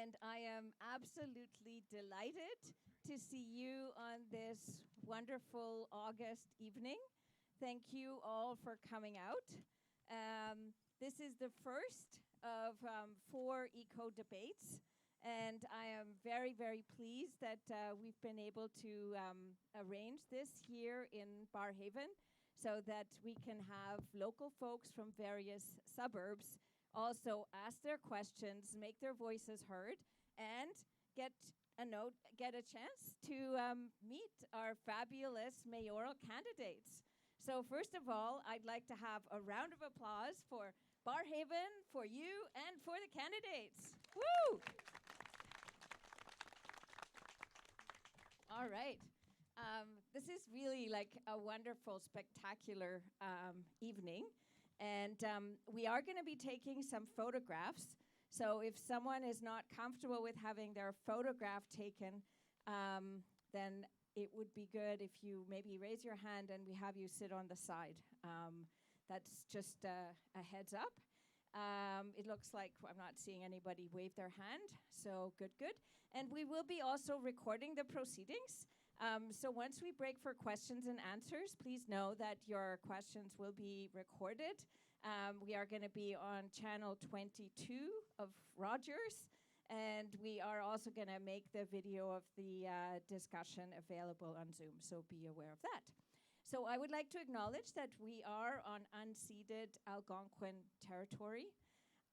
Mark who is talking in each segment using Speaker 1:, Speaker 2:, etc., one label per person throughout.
Speaker 1: and I am absolutely delighted to see you on this wonderful August evening. Thank you all for coming out. This is the first of 4 eco debates, and I am very, very pleased that we've been able to arrange this here in Barrhaven so that we can have local folks from various suburbs also ask their questions, make their voices heard, and get a chance to meet our fabulous mayoral candidates. So first of all, I'd like to have a round of applause for Barrhaven, for you, and for the candidates. Woo! All right. This is really like a wonderful, spectacular evening. And we are going to be taking some photographs. So if someone is not comfortable with having their photograph taken, then it would be good if you maybe raise your hand and we have you sit on the side. That's just a heads up. It looks like I'm not seeing anybody wave their hand, so good. And we will be also recording the proceedings. So once we break for questions and answers, please know that your questions will be recorded. We are going to be on channel 22 of Rogers, and we are also going to make the video of the discussion available on Zoom, so be aware of that. So I would like to acknowledge that we are on unceded Algonquin territory.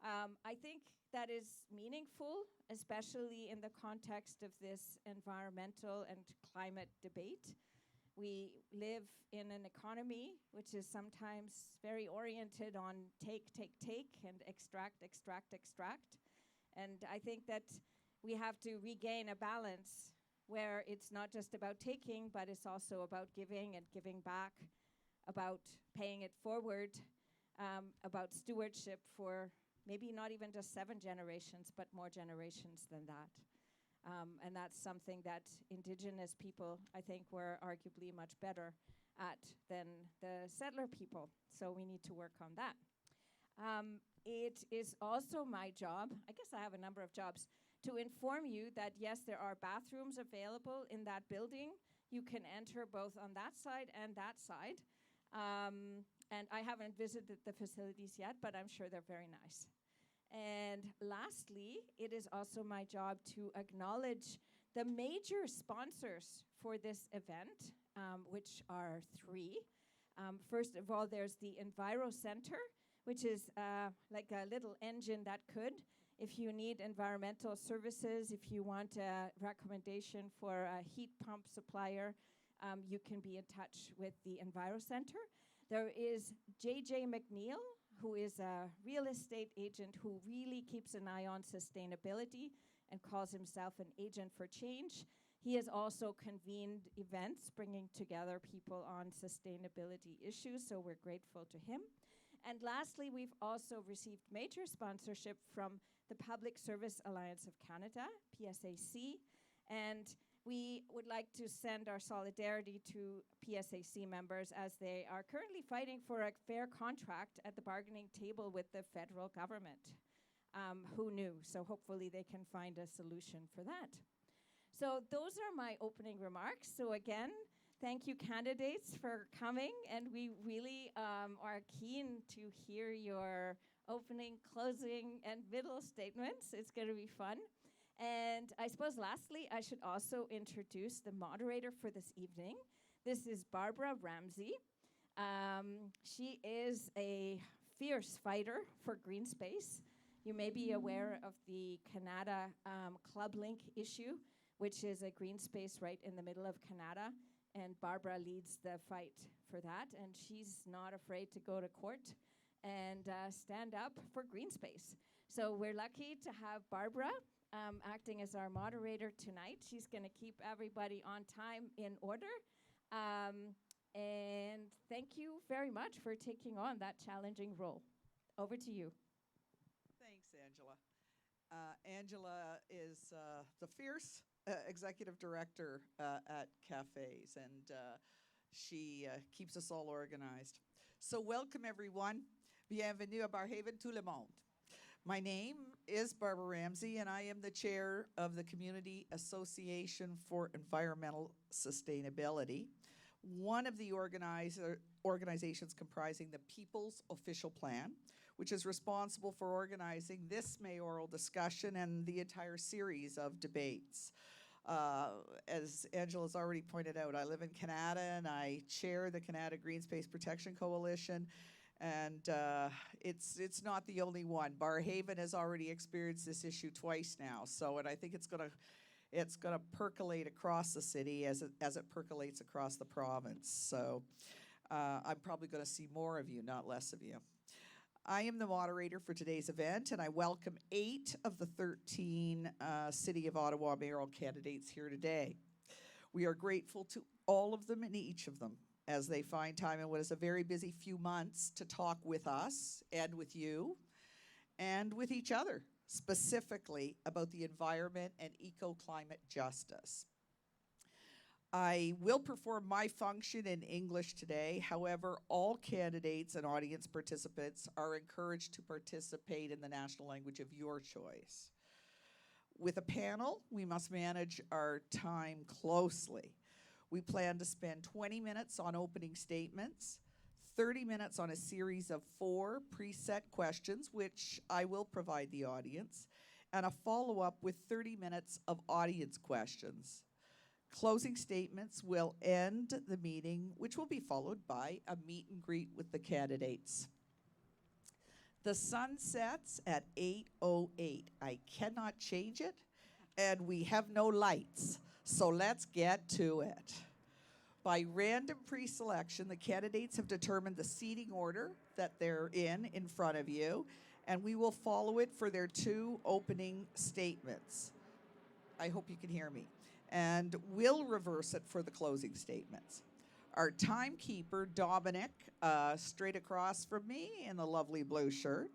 Speaker 1: I think that is meaningful, especially in the context of this environmental and climate debate. We live in an economy which is sometimes very oriented on take, and extract. And I think that we have to regain a balance where it's not just about taking, but it's also about giving and giving back, about paying it forward, about stewardship for maybe not even just 7 generations, but more generations than that. And that's something that Indigenous people, I think, were arguably much better at than the settler people. So we need to work on that. It is also my job, I guess I have a number of jobs, to inform you that yes, there are bathrooms available in that building. You can enter both on that side and that side. And I haven't visited the facilities yet, but I'm sure they're very nice. And lastly, it is also my job to acknowledge the major sponsors for this event, which are 3. First of all, there's the Enviro Center, which is like a little engine that could. If you need environmental services, if you want a recommendation for a heat pump supplier, you can be in touch with the Enviro Center. There is J.J. McNeil, who is a real estate agent who really keeps an eye on sustainability and calls himself an agent for change. He has also convened events bringing together people on sustainability issues, so we're grateful to him. And lastly, we've also received major sponsorship from the Public Service Alliance of Canada, PSAC, and we would like to send our solidarity to PSAC members as they are currently fighting for a fair contract at the bargaining table with the federal government. Who knew? So hopefully they can find a solution for that. So those are my opening remarks. So again, thank you, candidates, for coming, and we really are keen to hear your opening, closing, and middle statements. It's going to be fun. And I suppose lastly, I should also introduce the moderator for this evening. This is Barbara Ramsey. She is a fierce fighter for green space. You may be aware of the Canada Club Link issue, which is a green space right in the middle of Canada. And Barbara leads the fight for that. And she's not afraid to go to court and stand up for green space. So we're lucky to have Barbara acting as our moderator tonight. She's going to keep everybody on time in order. And thank you very much for taking on that challenging role. Over to you.
Speaker 2: Thanks, Angela. Angela is the fierce executive director at Cafes, and she keeps us all organized. So welcome, everyone. Bienvenue à Barrhaven, tout le monde. My name is Barbara Ramsey, and I am the chair of the Community Association for Environmental Sustainability, one of the organizations comprising the People's Official Plan, which is responsible for organizing this mayoral discussion and the entire series of debates. As Angela's already pointed out, I live in Canada and I chair the Canada Green Space Protection Coalition, and it's not the only one. Barrhaven has already experienced this issue twice now, and I think it's gonna percolate across the city as it percolates across the province. So I'm probably gonna see more of you, not less of you. I am the moderator for today's event, and I welcome 8 of the 13 City of Ottawa mayoral candidates here today. We are grateful to all of them and each of them as they find time in what is a very busy few months to talk with us and with you and with each other, specifically about the environment and eco-climate justice. I will perform my function in English today. However, all candidates and audience participants are encouraged to participate in the national language of your choice. With a panel, we must manage our time closely. We plan to spend 20 minutes on opening statements, 30 minutes on a series of 4 preset questions, which I will provide the audience, and a follow-up with 30 minutes of audience questions. Closing statements will end the meeting, which will be followed by a meet and greet with the candidates. The sun sets at 8:08. I cannot change it, and we have no lights. So let's get to it. By random pre-selection, the candidates have determined the seating order that they're in front of you, and we will follow it for their 2 opening statements. I hope you can hear me. And we'll reverse it for the closing statements. Our timekeeper, Dominic, straight across from me in the lovely blue shirt,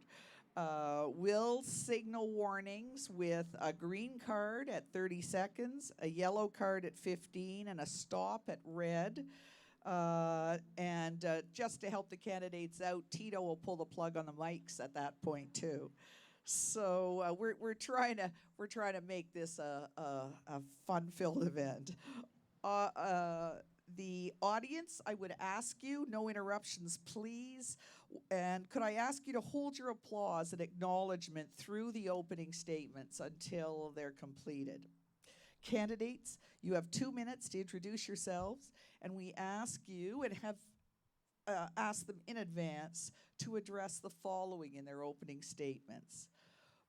Speaker 2: will signal warnings with a green card at 30 seconds, a yellow card at 15, and a stop at red. And just to help the candidates out, Tito will pull the plug on the mics at that point too. So we're trying to make this a fun-filled event. The audience, I would ask you, no interruptions, please. And could I ask you to hold your applause and acknowledgement through the opening statements until they're completed. Candidates, you have 2 minutes to introduce yourselves, and we ask you and have asked them in advance to address the following in their opening statements.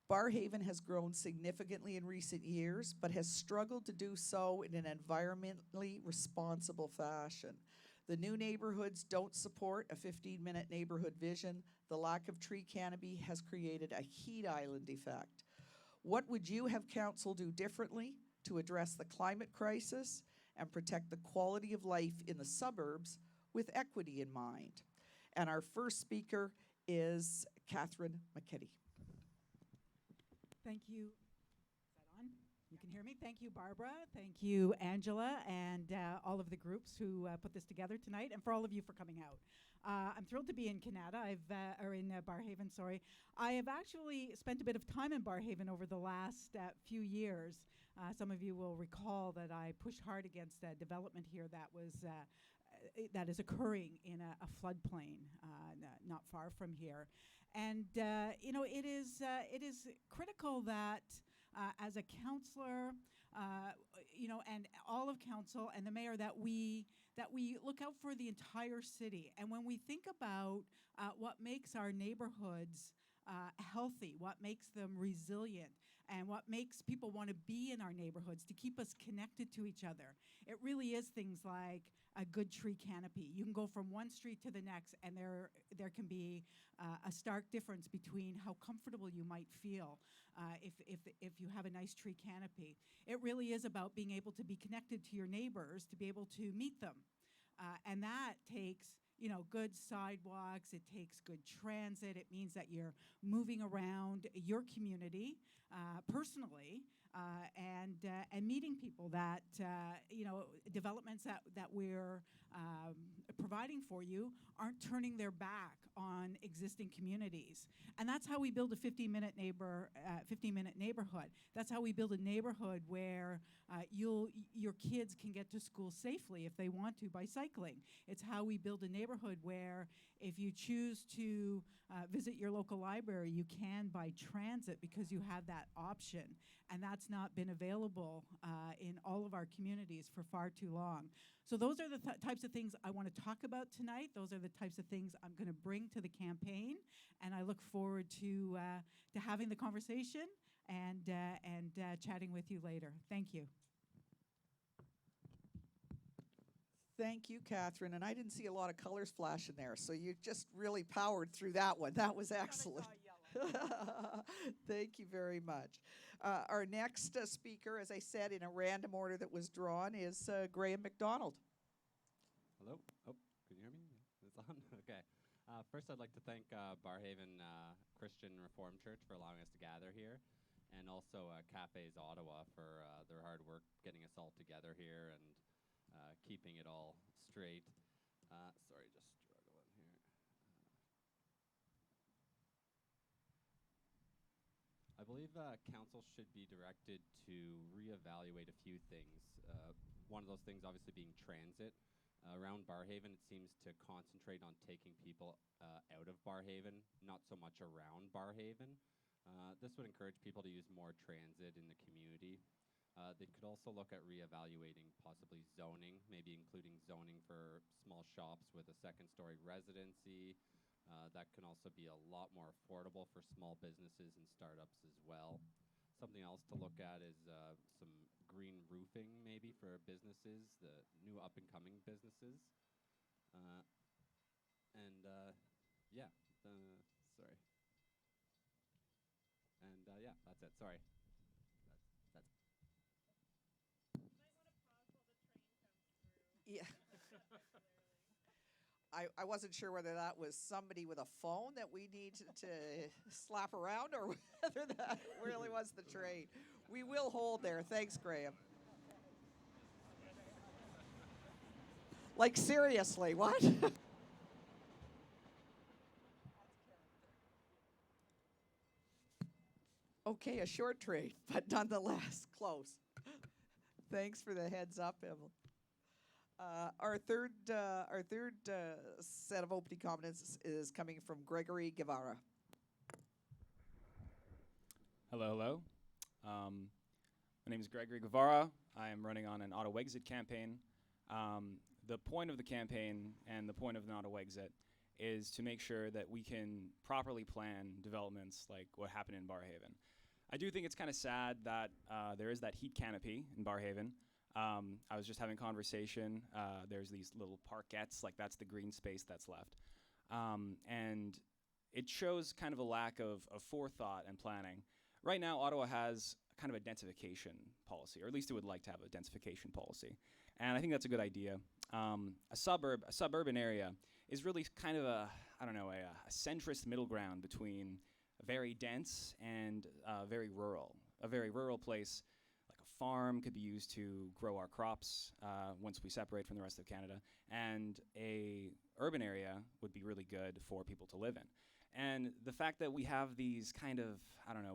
Speaker 2: Barrhaven has grown significantly in recent years, but has struggled to do so in an environmentally responsible fashion. The new neighborhoods don't support a 15-minute neighborhood vision. The lack of tree canopy has created a heat island effect. What would you have council do differently to address the climate crisis and protect the quality of life in the suburbs with equity in mind? And our first speaker is Catherine Mckitty.
Speaker 3: Thank you. Is that on? You can hear me? Thank you, Barbara. Thank you, Angela, and all of the groups who put this together tonight, and for all of you for coming out. I'm thrilled to be in Canada, or in Barrhaven, sorry. I have actually spent a bit of time in Barrhaven over the last few years. Some of you will recall that I pushed hard against development here that is occurring in a floodplain not far from here. And it is critical that as a councillor, and all of council and the mayor, that we look out for the entire city. And when we think about what makes our neighborhoods healthy, what makes them resilient, and what makes people want to be in our neighborhoods to keep us connected to each other, it really is things like a good tree canopy. You can go from one street to the next, and there can be a stark difference between how comfortable you might feel if you have a nice tree canopy. It really is about being able to be connected to your neighbors, to be able to meet them. And that takes good sidewalks, it takes good transit, it means that you're moving around your community personally, and meeting people that, developments that we're providing for you aren't turning their back on existing communities. And that's how we build a 15-minute neighborhood. That's how we build a neighborhood where your kids can get to school safely if they want to by cycling. It's how we build a neighborhood where if you choose to visit your local library, you can by transit because you have that option. And that's not been available in all of our communities for far too long. So those are the types of things I want to talk about tonight. Those are the types of things I'm going to bring to the campaign. And I look forward to having the conversation and chatting with you later. Thank you.
Speaker 2: Thank you, Catherine. And I didn't see a lot of colors flashing there, so you just really powered through that one. That was excellent. Thank you very much. Our next speaker, as I said, in a random order that was drawn, is Graham Mcdonald.
Speaker 4: Hello? Oh, can you hear me? It's on? Okay. First, I'd like to thank Barrhaven Christian Reformed Church for allowing us to gather here, and also Cafes Ottawa for their hard work getting us all together here and keeping it all straight. Sorry, just struggling here. I believe council should be directed to reevaluate a few things. One of those things obviously being transit. Around Barrhaven, it seems to concentrate on taking people out of Barrhaven, not so much around Barrhaven. This would encourage people to use more transit in the community. They could also look at reevaluating possibly zoning, maybe including zoning for small shops with a second-story residency. That can also be a lot more affordable for small businesses and startups as well. Something else to look at is some green roofing maybe for businesses, the new up-and-coming businesses. Yeah, sorry. And yeah, that's it, sorry. That's
Speaker 2: Yeah. I wasn't sure whether that was somebody with a phone that we need to slap around or whether that really was the train. We will hold there. Thanks, Graham. Like, seriously, what? Okay, a short train, but nonetheless, close. Thanks for the heads up, Evelyn. Our third set of opening comments is coming from Gregory Guevara.
Speaker 5: Hello, hello. My name is Gregory Guevara. I am running on an Ottawa exit campaign. The point of the campaign and the point of an Ottawa exit is to make sure that we can properly plan developments like what happened in Barrhaven. I do think it's kind of sad that there is that heat canopy in Barrhaven. I was just having conversation. There's these little parkettes, like that's the green space that's left. And it shows kind of a lack of forethought and planning. Right now, Ottawa has kind of a densification policy, or at least it would like to have a densification policy. And I think that's a good idea. A suburban area is really kind of a centrist middle ground between very dense and very rural. A very rural place, like a farm, could be used to grow our crops once we separate from the rest of Canada. And a urban area would be really good for people to live in. And the fact that we have these kind of,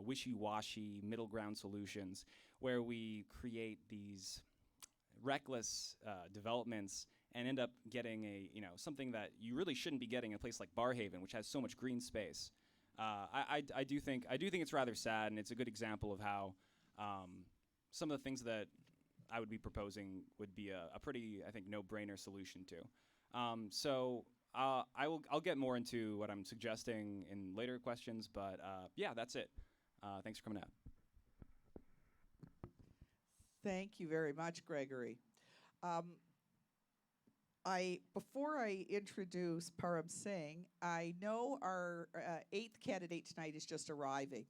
Speaker 5: wishy-washy middle ground solutions where we create these reckless developments and end up getting something that you really shouldn't be getting in a place like Barrhaven, which has so much green space. I do think it's rather sad, and it's a good example of how some of the things that I would be proposing would be a pretty, I think, no-brainer solution to. I'll get more into what I'm suggesting in later questions, but yeah, that's it. Thanks for coming out.
Speaker 2: Thank you very much, Gregory. Before I introduce Parab Singh, I know our 8th candidate tonight is just arriving.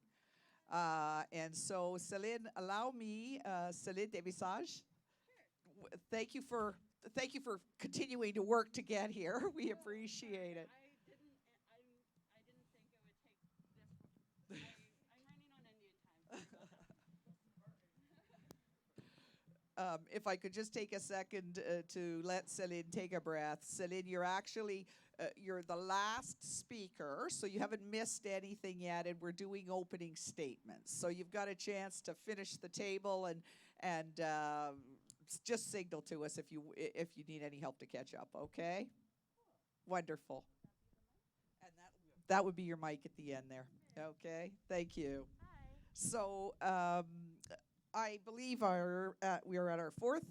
Speaker 2: And so, Celine, allow me, Celine De Visage. Sure. Thank you for continuing to work to get here. We appreciate it.
Speaker 6: I didn't think it would take this. I'm running on Indian time. So
Speaker 2: if I could just take a second to let Celine take a breath. Celine, you're actually, you're the last speaker, so you haven't missed anything yet, and we're doing opening statements. So you've got a chance to finish the table and just signal to us if you need any help to catch up, okay? Wonderful. And that would be your mic at the end there. Okay, thank you. So I believe we are at our fourth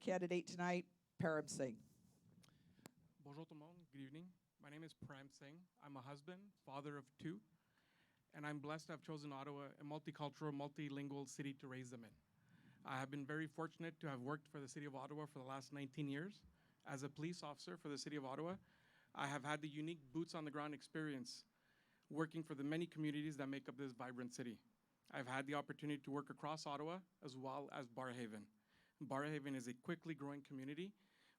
Speaker 2: candidate tonight, Parab Singh.
Speaker 6: Bonjour tout le monde. Good evening. My name is Parab Singh. I'm a husband, father of 2, and I'm blessed to have chosen Ottawa, a multicultural, multilingual city to raise them in. I have been very fortunate to have worked for the City of Ottawa for the last 19 years. As a police officer for the City of Ottawa, I have had the unique boots-on-the-ground experience working for the many communities that make up this vibrant city. I've had the opportunity to work across Ottawa as well as Barrhaven. Barrhaven is a quickly growing community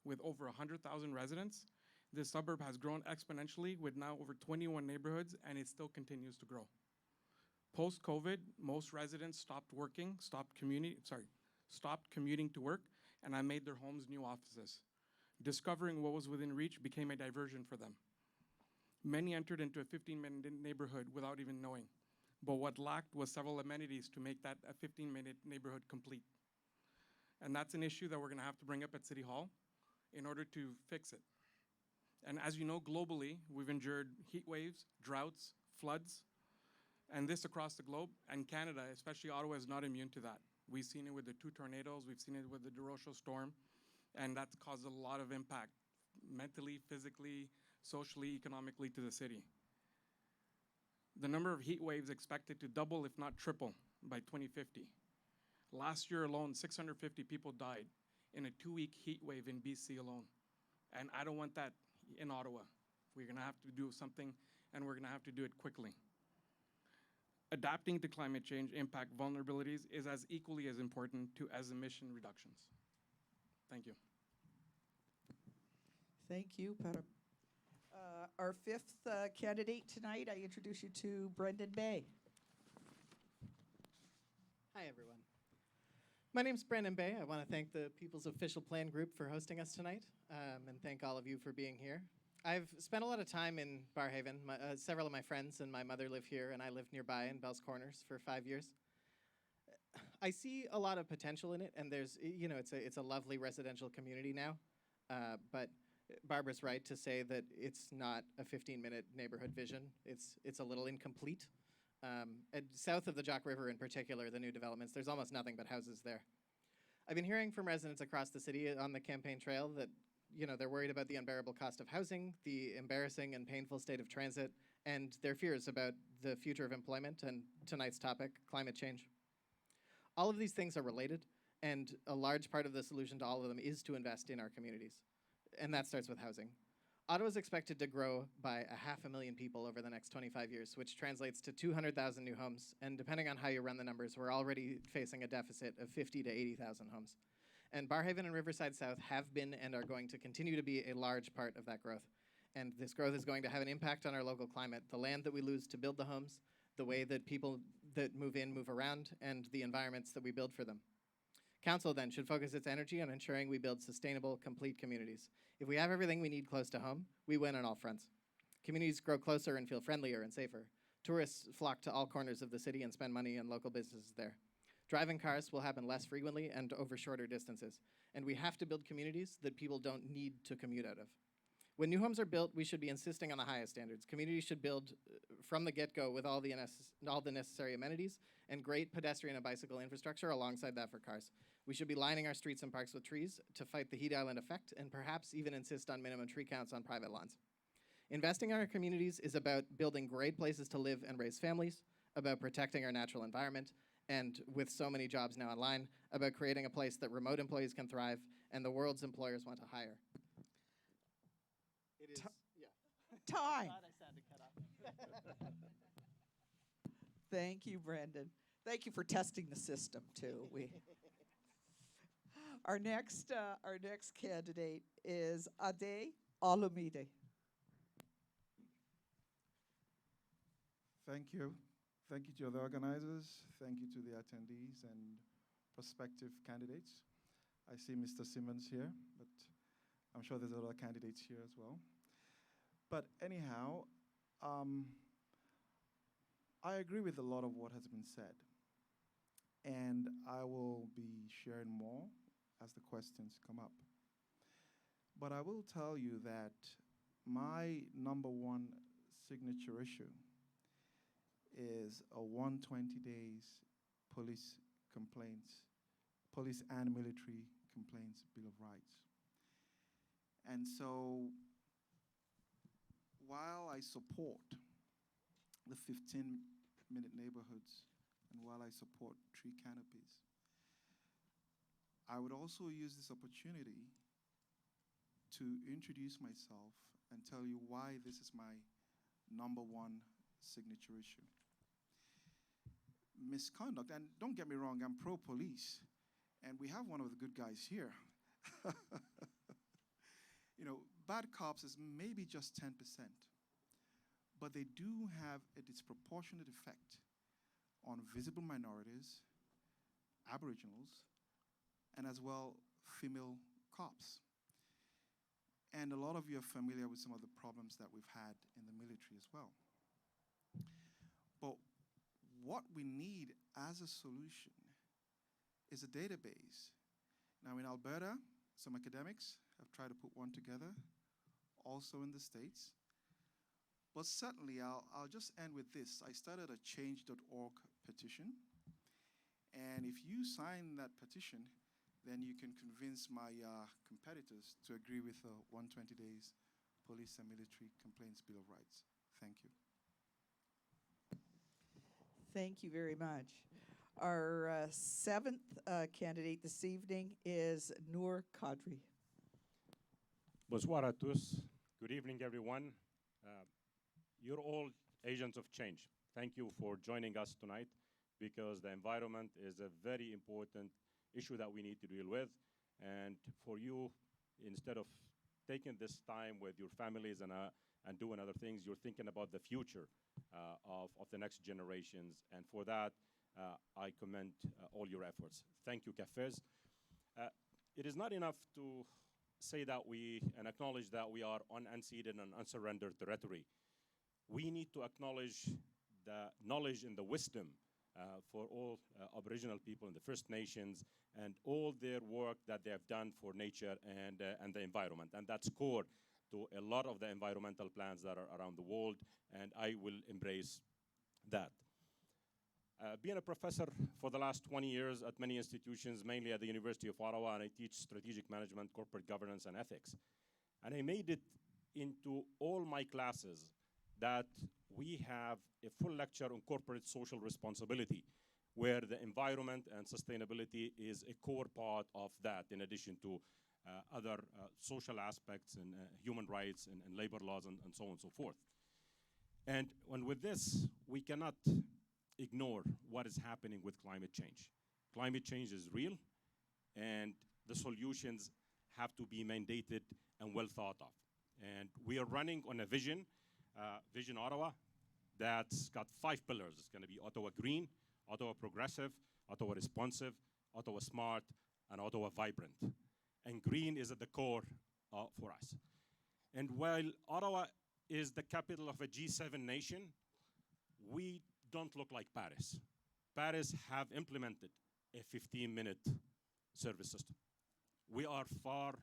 Speaker 6: with over 100,000 residents. This suburb has grown exponentially with now over 21 neighborhoods, and it still continues to grow. Post-COVID, most residents stopped commuting to work, and I made their homes new offices. Discovering what was within reach became a diversion for them. Many entered into a 15-minute neighborhood without even knowing, but what lacked was several amenities to make that a 15-minute neighborhood complete. And that's an issue that we're gonna have to bring up at City Hall in order to fix it. And as you know, globally, we've endured heat waves, droughts, floods, and this across the globe, and Canada, especially Ottawa, is not immune to that. We've seen it with the 2 tornadoes, we've seen it with the Derosho storm, and that's caused a lot of impact, mentally, physically, socially, economically to the city. The number of heat waves expected to double, if not triple, by 2050. Last year alone, 650 people died in a 2-week heat wave in BC alone. And I don't want that in Ottawa. We're gonna have to do something, and we're gonna have to do it quickly. Adapting to climate change impact vulnerabilities is as equally as important as emission reductions. Thank you.
Speaker 2: Thank you, Parab. Our fifth candidate tonight, I introduce you to Brendan Bay.
Speaker 7: Hi, everyone. My name's Brendan Bay. I want to thank the People's Official Plan Group for hosting us tonight, and thank all of you for being here. I've spent a lot of time in Barrhaven. Several of my friends and my mother live here, and I lived nearby in Bell's Corners for 5 years. I see a lot of potential in it, and there's, you know, it's a lovely residential community now, but Barbara's right to say that it's not a 15-minute neighborhood vision. It's a little incomplete. South of the Jock River in particular, the new developments, there's almost nothing but houses there. I've been hearing from residents across the city on the campaign trail that, you know, they're worried about the unbearable cost of housing, the embarrassing and painful state of transit, and their fears about the future of employment and tonight's topic, climate change. All of these things are related, and a large part of the solution to all of them is to invest in our communities. And that starts with housing. Ottawa is expected to grow by 500,000 people over the next 25 years, which translates to 200,000 new homes. And depending on how you run the numbers, we're already facing a deficit of 50 to 80,000 homes. And Barrhaven and Riverside South have been and are going to continue to be a large part of that growth. And this growth is going to have an impact on our local climate, the land that we lose to build the homes, the way that people that move in move around, and the environments that we build for them. Council then should focus its energy on ensuring we build sustainable, complete communities. If we have everything we need close to home, we win on all fronts. Communities grow closer and feel friendlier and safer. Tourists flock to all corners of the city and spend money in local businesses there. Driving cars will happen less frequently and over shorter distances. And we have to build communities that people don't need to commute out of. When new homes are built, we should be insisting on the highest standards. Communities should build from the get-go with all the necessary amenities and great pedestrian and bicycle infrastructure alongside that for cars. We should be lining our streets and parks with trees to fight the heat island effect and perhaps even insist on minimum tree counts on private lawns. Investing in our communities is about building great places to live and raise families, about protecting our natural environment, and with so many jobs now online, about creating a place that remote employees can thrive and the world's employers want to hire. It is, yeah.
Speaker 2: Time.
Speaker 7: Glad I said to cut off.
Speaker 2: Thank you, Brendan. Thank you for testing the system too. Our next candidate is Ade Olumide.
Speaker 8: Thank you. Thank you to the organizers. Thank you to the attendees and prospective candidates. I see Mr. Simmons here, but I'm sure there's other candidates here as well. But anyhow, I agree with a lot of what has been said. And I will be sharing more as the questions come up. But I will tell you that my number one signature issue is a 120 days police and military complaints Bill of Rights. And so while I support the 15-minute neighborhoods and while I support tree canopies, I would also use this opportunity to introduce myself and tell you why this is my number one signature issue. Misconduct, and don't get me wrong, I'm pro-police, and we have one of the good guys here. You know, bad cops is maybe just 10%, but they do have a disproportionate effect on visible minorities, Aboriginals, and as well female cops. And a lot of you are familiar with some of the problems that we've had in the military as well. But what we need as a solution is a database. Now in Alberta, some academics have tried to put one together, also in the States. But certainly, I'll just end with this. I started a change.org petition. And if you sign that petition, then you can convince my competitors to agree with the 120 days police and military complaints Bill of Rights. Thank you.
Speaker 2: Thank you very much. Our seventh candidate this evening is Noor Cadre.
Speaker 9: Bonsoir à tous. Good evening, everyone. You're all agents of change. Thank you for joining us tonight because the environment is a very important issue that we need to deal with. And for you, instead of taking this time with your families and doing other things, you're thinking about the future of the next generations. And for that, I commend all your efforts. Thank you, Cafés. It is not enough to say that and acknowledge that we are on unceded and unsurrendered territory. We need to acknowledge the knowledge and the wisdom for all Aboriginal people in the First Nations and all their work that they have done for nature and the environment. And that's core to a lot of the environmental plans that are around the world, and I will embrace that. Being a professor for the last 20 years at many institutions, mainly at the University of Ottawa, and I teach strategic management, corporate governance, and ethics. And I made it into all my classes that we have a full lecture on corporate social responsibility, where the environment and sustainability is a core part of that, in addition to other social aspects and human rights and labor laws and so on and so forth. And with this, we cannot ignore what is happening with climate change. Climate change is real, and the solutions have to be mandated and well thought of. And we are running on a vision, Vision Ottawa, that's got 5 pillars. It's going to be Ottawa Green, Ottawa Progressive, Ottawa Responsive, Ottawa Smart, and Ottawa Vibrant. And green is at the core for us. And while Ottawa is the capital of a G7 nation, we don't look like Paris. Paris have implemented a 15-minute service system. We are far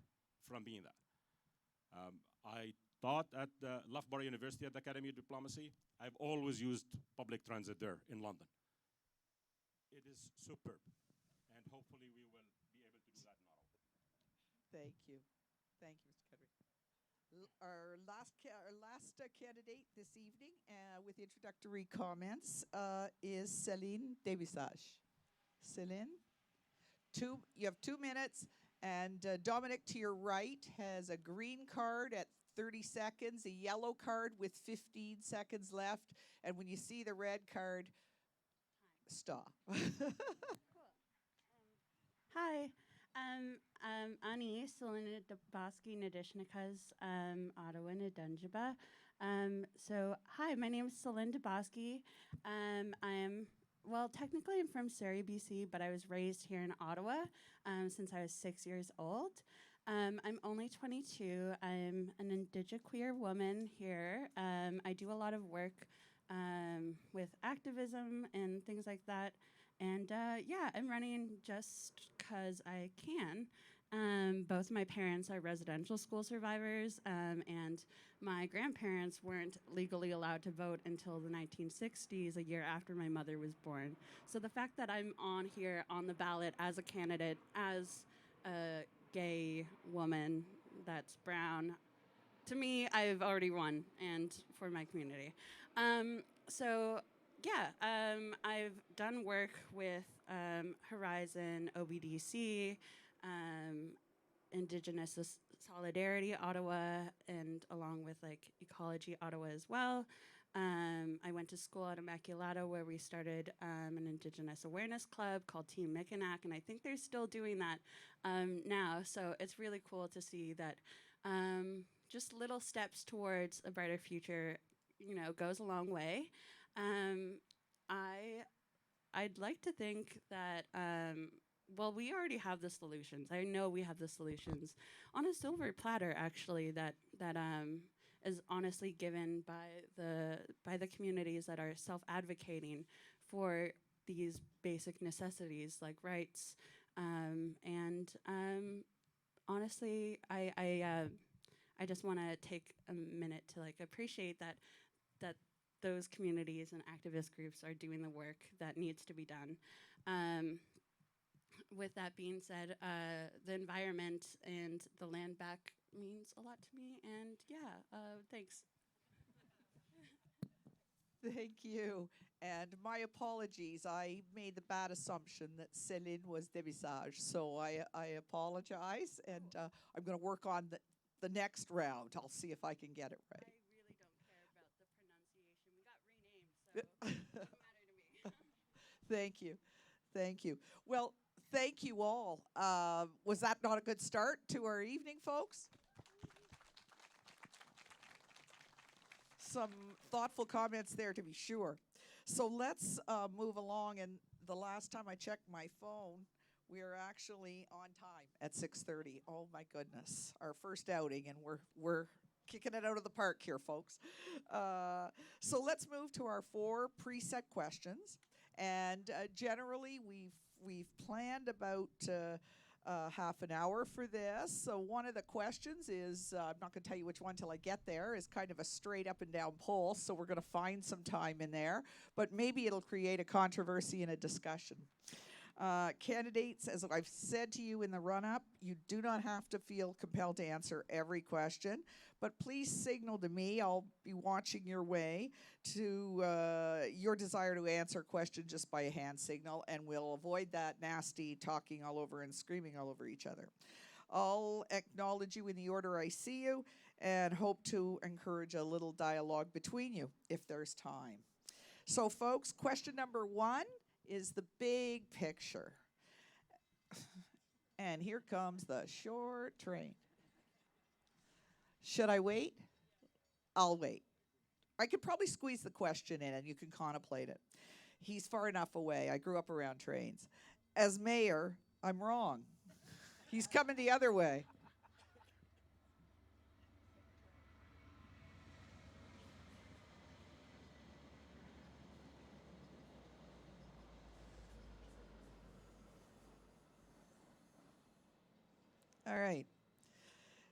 Speaker 9: from being that. I taught at Loughborough University at the Academy of Diplomacy. I've always used public transit there in London. It is superb, and hopefully we will be able to do that in Ottawa.
Speaker 2: Thank you. Thank you, Mr. Cadre. Our last candidate this evening with introductory comments is Celine De Visage. Celine, you have 2 minutes, and Dominic to your right has a green card at 30 seconds, a yellow card with 15 seconds left, and when you see the red card, stop.
Speaker 10: Hi, I'm Annie, Celine De Visage, Nadishnikas, Ottawa, Nadunjaba. So, hi, my name is Celine De Visage. I am well, technically I'm from Surrey, BC, but I was raised here in Ottawa since I was 6 years old. I'm only 22. I'm an Indigenous queer woman here. I do a lot of work with activism and things like that. And yeah, I'm running just because I can. Both my parents are residential school survivors, and my grandparents weren't legally allowed to vote until the 1960s, a year after my mother was born. So the fact that I'm on here on the ballot as a candidate, as a gay woman that's brown, to me, I've already won, and for my community. So yeah, I've done work with Horizon, OBDC, Indigenous Solidarity Ottawa, and along with like Ecology Ottawa as well. I went to school at Mcdonald where we started an Indigenous awareness club called Team Mckitty, and I think they're still doing that now. So it's really cool to see that just little steps towards a brighter future, you know, goes a long way. I'd like to think that well, we already have the solutions. I know we have the solutions on a silver platter, actually, that is honestly given by the communities that are self-advocating for these basic necessities like rights. And honestly, I just want to take a minute to like appreciate that those communities and activist groups are doing the work that needs to be done. With that being said, the environment and the land back means a lot to me, and yeah, thanks.
Speaker 2: Thank you. And my apologies. I made the bad assumption that Celine was De Visage, so I apologize, and I'm going to work on the next round. I'll see if I can get it right.
Speaker 10: I really don't care about the pronunciation. We got renamed, so it doesn't matter to me.
Speaker 2: Thank you. Thank you. Well, thank you all. Was that not a good start to our evening, folks? Some thoughtful comments there, to be sure. So let's move along. And the last time I checked my phone, we are actually on time at 6:30. Oh my goodness, our first outing, and we're kicking it out of the park here, folks. So let's move to our 4 preset questions. And generally, we've planned about half an hour for this. So one of the questions is, I'm not going to tell you which one till I get there, is kind of a straight up and down poll. So we're going to find some time in there, but maybe it'll create a controversy and a discussion. Candidates, as I've said to you in the run-up, you do not have to feel compelled to answer every question, but please signal to me, I'll be watching your way, to your desire to answer a question just by a hand signal, and we'll avoid that nasty talking all over and screaming all over each other. I'll acknowledge you in the order I see you and hope to encourage a little dialogue between you if there's time. So folks, question number 1 is the big picture. And here comes the short train. Should I wait? I'll wait. I could probably squeeze the question in and you can contemplate it. He's far enough away. I grew up around trains. As mayor, I'm wrong. He's coming the other way. All right.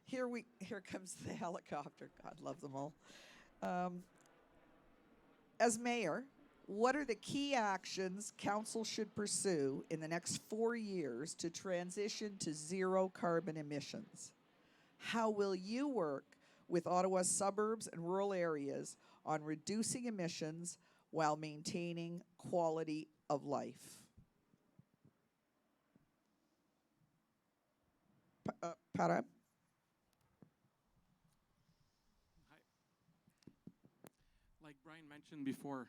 Speaker 2: Here comes the helicopter. God love them all. As mayor, what are the key actions council should pursue in the next 4 years to transition to zero carbon emissions? How will you work with Ottawa's suburbs and rural areas on reducing emissions while maintaining quality of life? Parab?
Speaker 6: Like Brian mentioned before,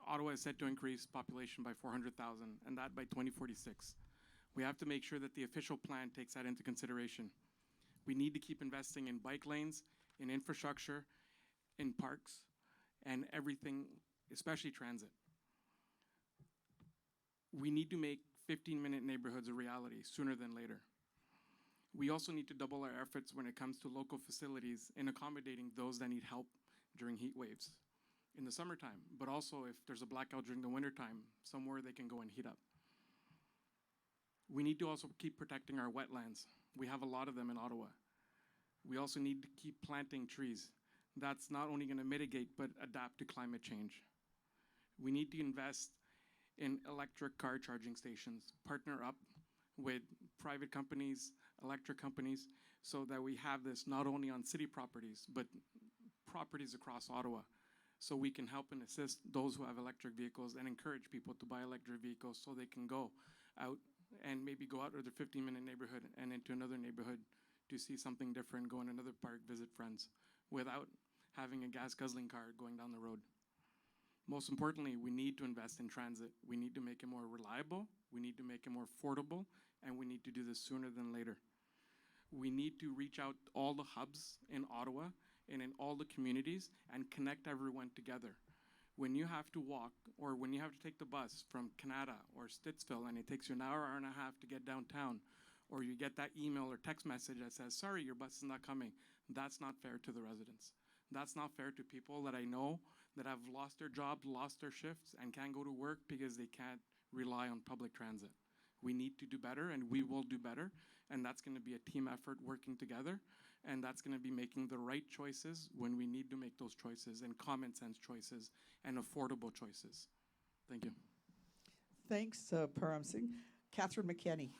Speaker 6: Ottawa is set to increase population by 400,000, and that by 2046. We have to make sure that the official plan takes that into consideration. We need to keep investing in bike lanes, in infrastructure, in parks, and everything, especially transit. We need to make 15-minute neighborhoods a reality sooner than later. We also need to double our efforts when it comes to local facilities in accommodating those that need help during heat waves in the summertime, but also if there's a blackout during the wintertime, somewhere they can go and heat up. We need to also keep protecting our wetlands. We have a lot of them in Ottawa. We also need to keep planting trees. That's not only going to mitigate, but adapt to climate change. We need to invest in electric car charging stations, partner up with private companies, electric companies, so that we have this not only on city properties, but properties across Ottawa. So we can help and assist those who have electric vehicles and encourage people to buy electric vehicles so they can go out and maybe go out of their 15-minute neighborhood and into another neighborhood to see something different, go in another park, visit friends, without having a gas-guzzling car going down the road. Most importantly, we need to invest in transit. We need to make it more reliable, we need to make it more affordable, and we need to do this sooner than later. We need to reach out all the hubs in Ottawa and in all the communities and connect everyone together. When you have to walk or when you have to take the bus from Canada or Stittsville and it takes you an hour, hour and a half to get downtown, or you get that email or text message that says, sorry, your bus is not coming, that's not fair to the residents. That's not fair to people that I know that have lost their jobs, lost their shifts, and can't go to work because they can't rely on public transit. We need to do better, and we will do better, and that's going to be a team effort working together, and that's going to be making the right choices when we need to make those choices, and common sense choices, and affordable choices. Thank you.
Speaker 2: Thanks, Parab Singh. Catherine McKinney.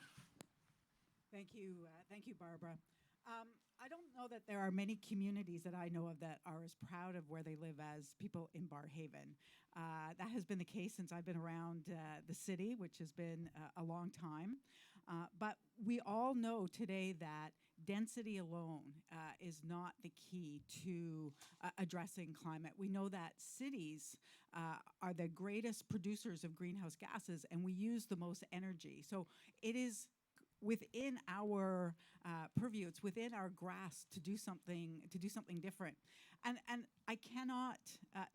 Speaker 3: Thank you, Barbara. I don't know that there are many communities that I know of that are as proud of where they live as people in Barrhaven. That has been the case since I've been around the city, which has been a long time. But we all know today that density alone is not the key to addressing climate. We know that cities are the greatest producers of greenhouse gases, and we use the most energy. So it is within our purview, it's within our grasp to do something different. And I cannot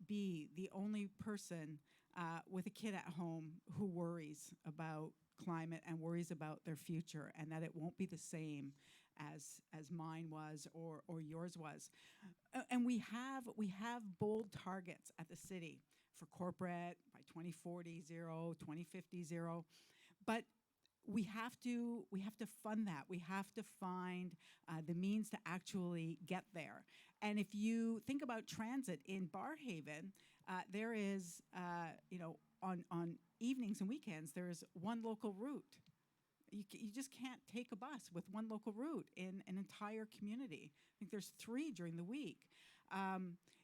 Speaker 3: be the only person with a kid at home who worries about climate and worries about their future and that it won't be the same as mine was or yours was. And we have bold targets at the city for corporate by 2040 zero, 2050 zero, but we have to fund that. We have to find the means to actually get there. And if you think about transit in Barrhaven, there is, on evenings and weekends, there is one local route. You just can't take a bus with one local route in an entire community. I think there's 3 during the week.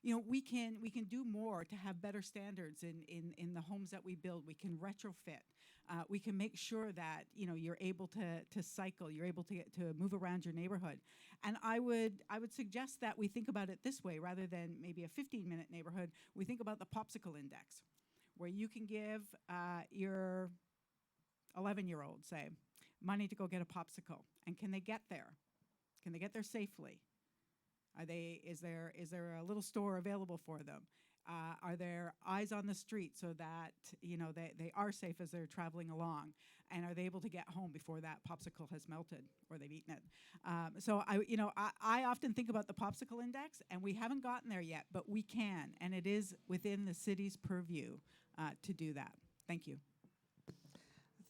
Speaker 3: We can do more to have better standards in the homes that we build. We can retrofit. We can make sure that you're able to cycle. You're able to move around your neighborhood. And I would suggest that we think about it this way rather than maybe a 15-minute neighborhood. We think about the popsicle index, where you can give your 11-year-old, say, money to go get a popsicle, and can they get there? Can they get there safely? Is there a little store available for them? Are there eyes on the street so that they are safe as they're traveling along? And are they able to get home before that popsicle has melted or they've eaten it? So I often think about the popsicle index, and we haven't gotten there yet, but we can, and it is within the city's purview to do that. Thank you.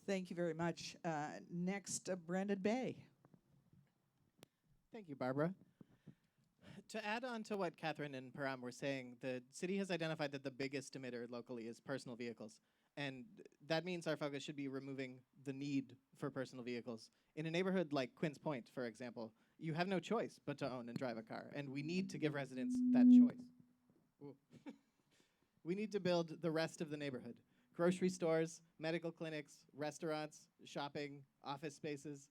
Speaker 2: Thank you very much. Next, Brandon Bay.
Speaker 7: Thank you, Barbara. To add on to what Catherine and Parab were saying, the city has identified that the biggest emitter locally is personal vehicles. And that means our focus should be removing the need for personal vehicles. In a neighborhood like Quinns Point, for example, you have no choice but to own and drive a car. And we need to give residents that choice. We need to build the rest of the neighborhood. Grocery stores, medical clinics, restaurants, shopping, office spaces.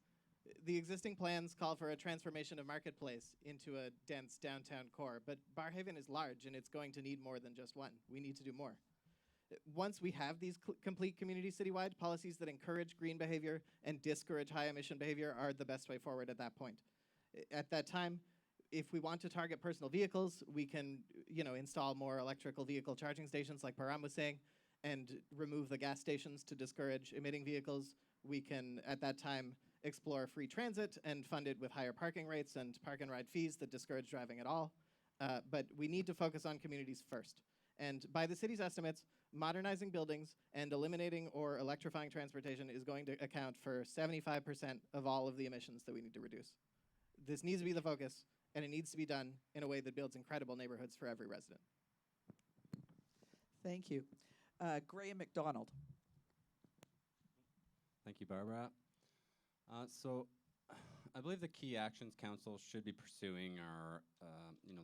Speaker 7: The existing plans call for a transformation of Marketplace into a dense downtown core, but Barrhaven is large and it's going to need more than just one. We need to do more. Once we have these complete community citywide policies that encourage green behavior and discourage high emission behavior are the best way forward at that point. At that time, if we want to target personal vehicles, we can install more electrical vehicle charging stations like Parab was saying, and remove the gas stations to discourage emitting vehicles, we can, at that time, explore free transit and fund it with higher parking rates and park and ride fees that discourage driving at all. But we need to focus on communities first. And by the city's estimates, modernizing buildings and eliminating or electrifying transportation is going to account for 75% of all of the emissions that we need to reduce. This needs to be the focus, and it needs to be done in a way that builds incredible neighborhoods for every resident.
Speaker 2: Thank you. Graham Mcdonald.
Speaker 4: Thank you, Barbara. So I believe the key actions council should be pursuing are,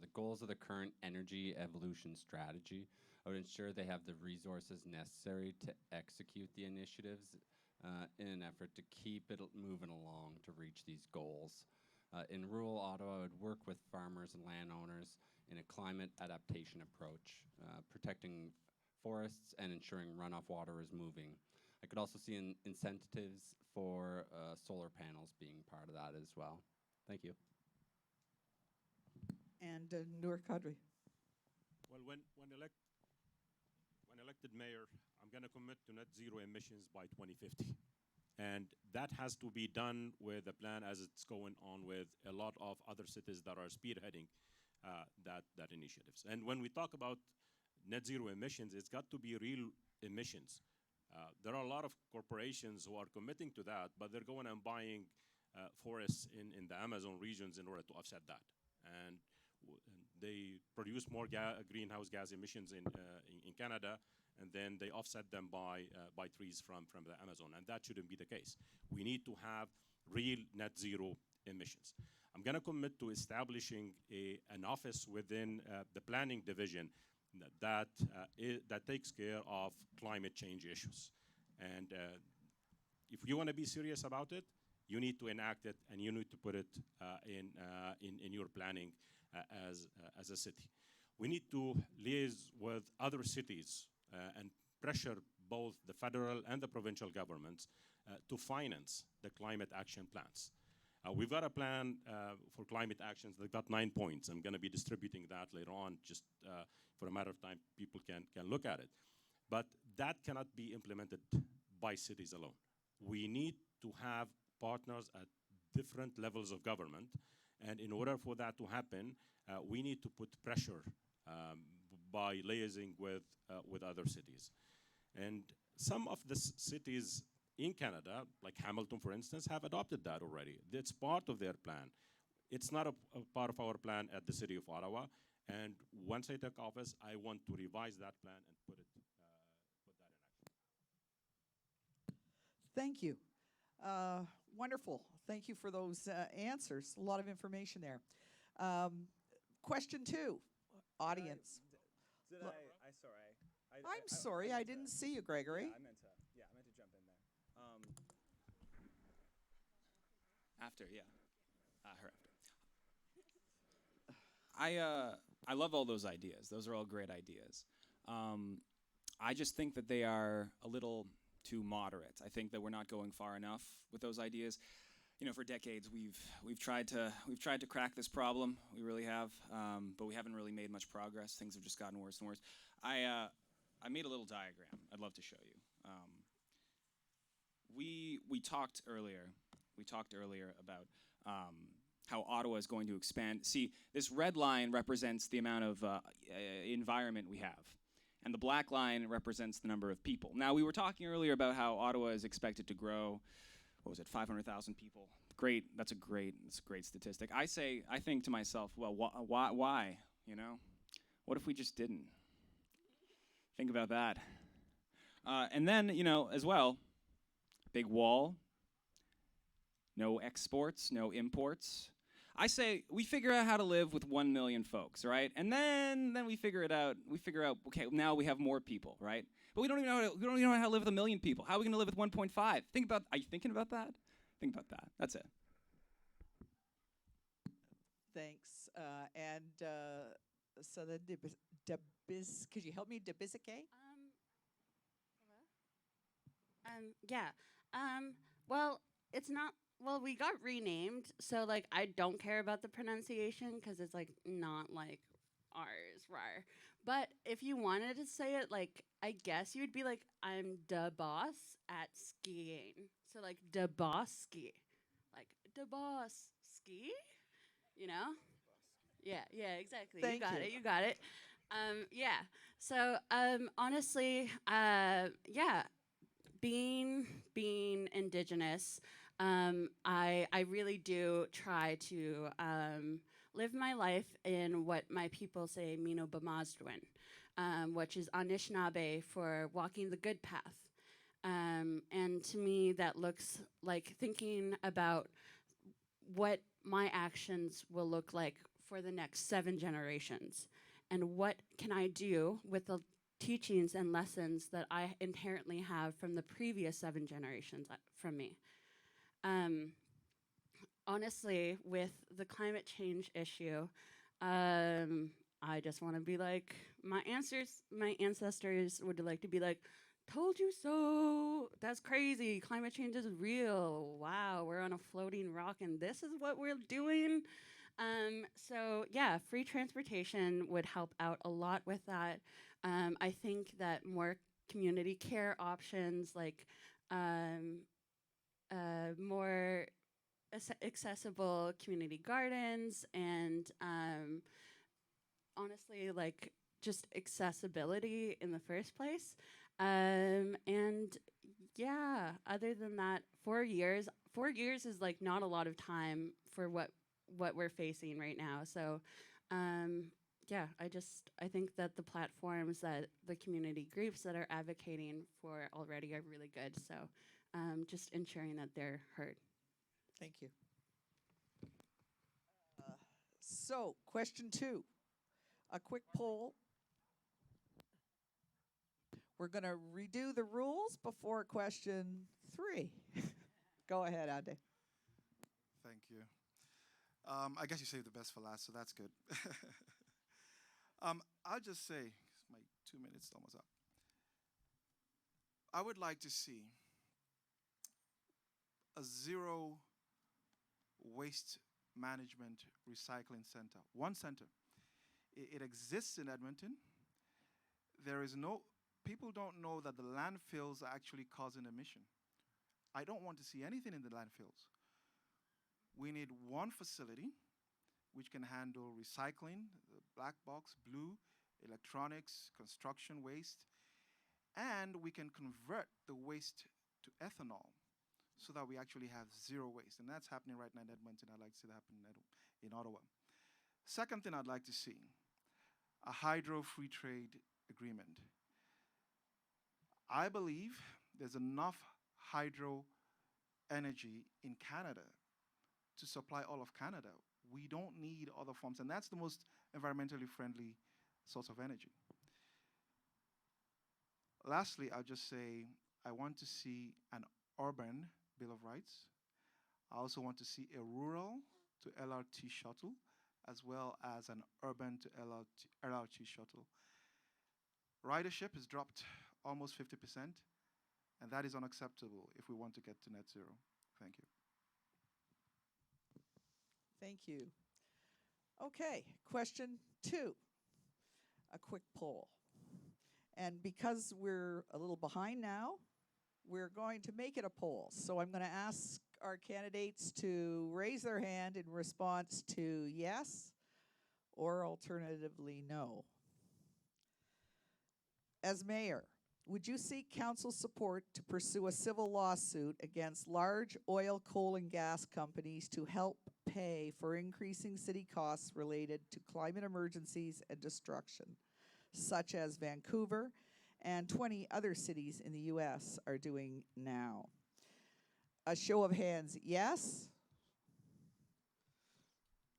Speaker 4: the goals of the current energy evolution strategy. I would ensure they have the resources necessary to execute the initiatives in an effort to keep it moving along to reach these goals. In rural Ottawa, I would work with farmers and landowners in a climate adaptation approach, protecting forests and ensuring runoff water is moving. I could also see incentives for solar panels being part of that as well. Thank you.
Speaker 2: And Noor Cadre.
Speaker 9: Well, when elected mayor, I'm going to commit to net zero emissions by 2050. And that has to be done with a plan as it's going on with a lot of other cities that are spearheading that initiatives. And when we talk about net zero emissions, it's got to be real emissions. There are a lot of corporations who are committing to that, but they're going and buying forests in the Amazon regions in order to offset that. And they produce more greenhouse gas emissions in Canada, and then they offset them by trees from the Amazon, and that shouldn't be the case. We need to have real net zero emissions. I'm going to commit to establishing an office within the planning division that takes care of climate change issues. And if you want to be serious about it, you need to enact it, and you need to put it in your planning as a city. We need to liaise with other cities and pressure both the federal and the provincial governments to finance the climate action plans. We've got a plan for climate actions that got 9 points. I'm going to be distributing that later on, just for a matter of time, people can look at it. But that cannot be implemented by cities alone. We need to have partners at different levels of government, and in order for that to happen, we need to put pressure by liaising with other cities. And some of the cities in Canada, like Hamilton, for instance, have adopted that already. It's part of their plan. It's not a part of our plan at the City of Ottawa. And once I take office, I want to revise that plan and put that in action.
Speaker 2: Thank you. Wonderful. Thank you for those answers. A lot of information there. Question 2, audience. I'm sorry, I didn't see you, Gregory.
Speaker 5: Yeah, I meant to jump in there. After, yeah. Her after. I love all those ideas. Those are all great ideas. I just think that they are a little too moderate. I think that we're not going far enough with those ideas. You know, for decades we've tried to crack this problem. We really have, but we haven't really made much progress. Things have just gotten worse and worse. I made a little diagram. I'd love to show you. We talked earlier. We talked earlier about how Ottawa is going to expand. See, this red line represents the amount of environment we have, and the black line represents the number of people. Now, we were talking earlier about how Ottawa is expected to grow. What was it, 500,000 people? Great. That's a great statistic. I think to myself, well, why? You know, what if we just didn't? Think about that. And then, you know, as well, big wall, no exports, no imports. I say we figure out how to live with 1 million folks, right? And then we figure it out. We figure out, okay, now we have more people, right? But we don't even know how to live with 1 million people. How are we going to live with 1.5? Are you thinking about that? Think about that. That's it.
Speaker 2: Thanks. So then, could you help me? De Visage?
Speaker 10: Yeah. Well, it's not. Well, we got renamed, so like I don't care about the pronunciation because it's like not like ours, rar. But if you wanted to say it, like, I guess you would be like, I'm the boss at skiing. So, like, the boss ski. Like, the boss ski, you know? Yeah, exactly.
Speaker 2: Thank
Speaker 10: you got
Speaker 2: you.
Speaker 10: it. You got it. Yeah. So, honestly, being Indigenous, I really do try to live my life in what my people say Mino Bamazdwin, which is Anishinaabe for walking the good path. And to me, that looks like thinking about what my actions will look like for the next 7 generations. And what can I do with the teachings and lessons that I inherently have from the previous 7 generations from me. Honestly, with the climate change issue, I just want to be like, my ancestors would like to be like, told you so, that's crazy, climate change is real, wow, we're on a floating rock and this is what we're doing. So yeah, free transportation would help out a lot with that. I think that more community care options, like more accessible community gardens, and honestly, like just accessibility in the first place. And yeah, other than that, 4 years is like not a lot of time for what we're facing right now. So yeah, I think that the platforms that the community groups that are advocating for already are really good. So just ensuring that they're heard.
Speaker 2: Thank you. So, question 2, a quick poll. We're going to redo the rules before question 3. Go ahead, Ade.
Speaker 8: Thank you. I guess you saved the best for last, so that's good. I'll just say, my 2 minutes is almost up. I would like to see a zero waste management recycling center. One center. It exists in Edmonton. People don't know that the landfills are actually causing emission. I don't want to see anything in the landfills. We need one facility which can handle recycling, the black box, blue, electronics, construction waste, and we can convert the waste to ethanol so that we actually have zero waste. And that's happening right now in Edmonton. I'd like to see that happen in Ottawa. Second thing I'd like to see, a hydro free trade agreement. I believe there's enough hydro energy in Canada to supply all of Canada. We don't need other forms, and that's the most environmentally friendly source of energy. Lastly, I'll just say I want to see an urban Bill of Rights. I also want to see a rural to LRT shuttle, as well as an urban to LRT shuttle. Ridership has dropped almost 50%, and that is unacceptable if we want to get to net zero. Thank you.
Speaker 2: Thank you. Okay, question 2, a quick poll. And because we're a little behind now, we're going to make it a poll. So I'm going to ask our candidates to raise their hand in response to yes or alternatively no. As mayor, would you seek council support to pursue a civil lawsuit against large oil, coal, and gas companies to help pay for increasing city costs related to climate emergencies and destruction, such as Vancouver and 20 other cities in the U.S. are doing now? A show of hands, yes?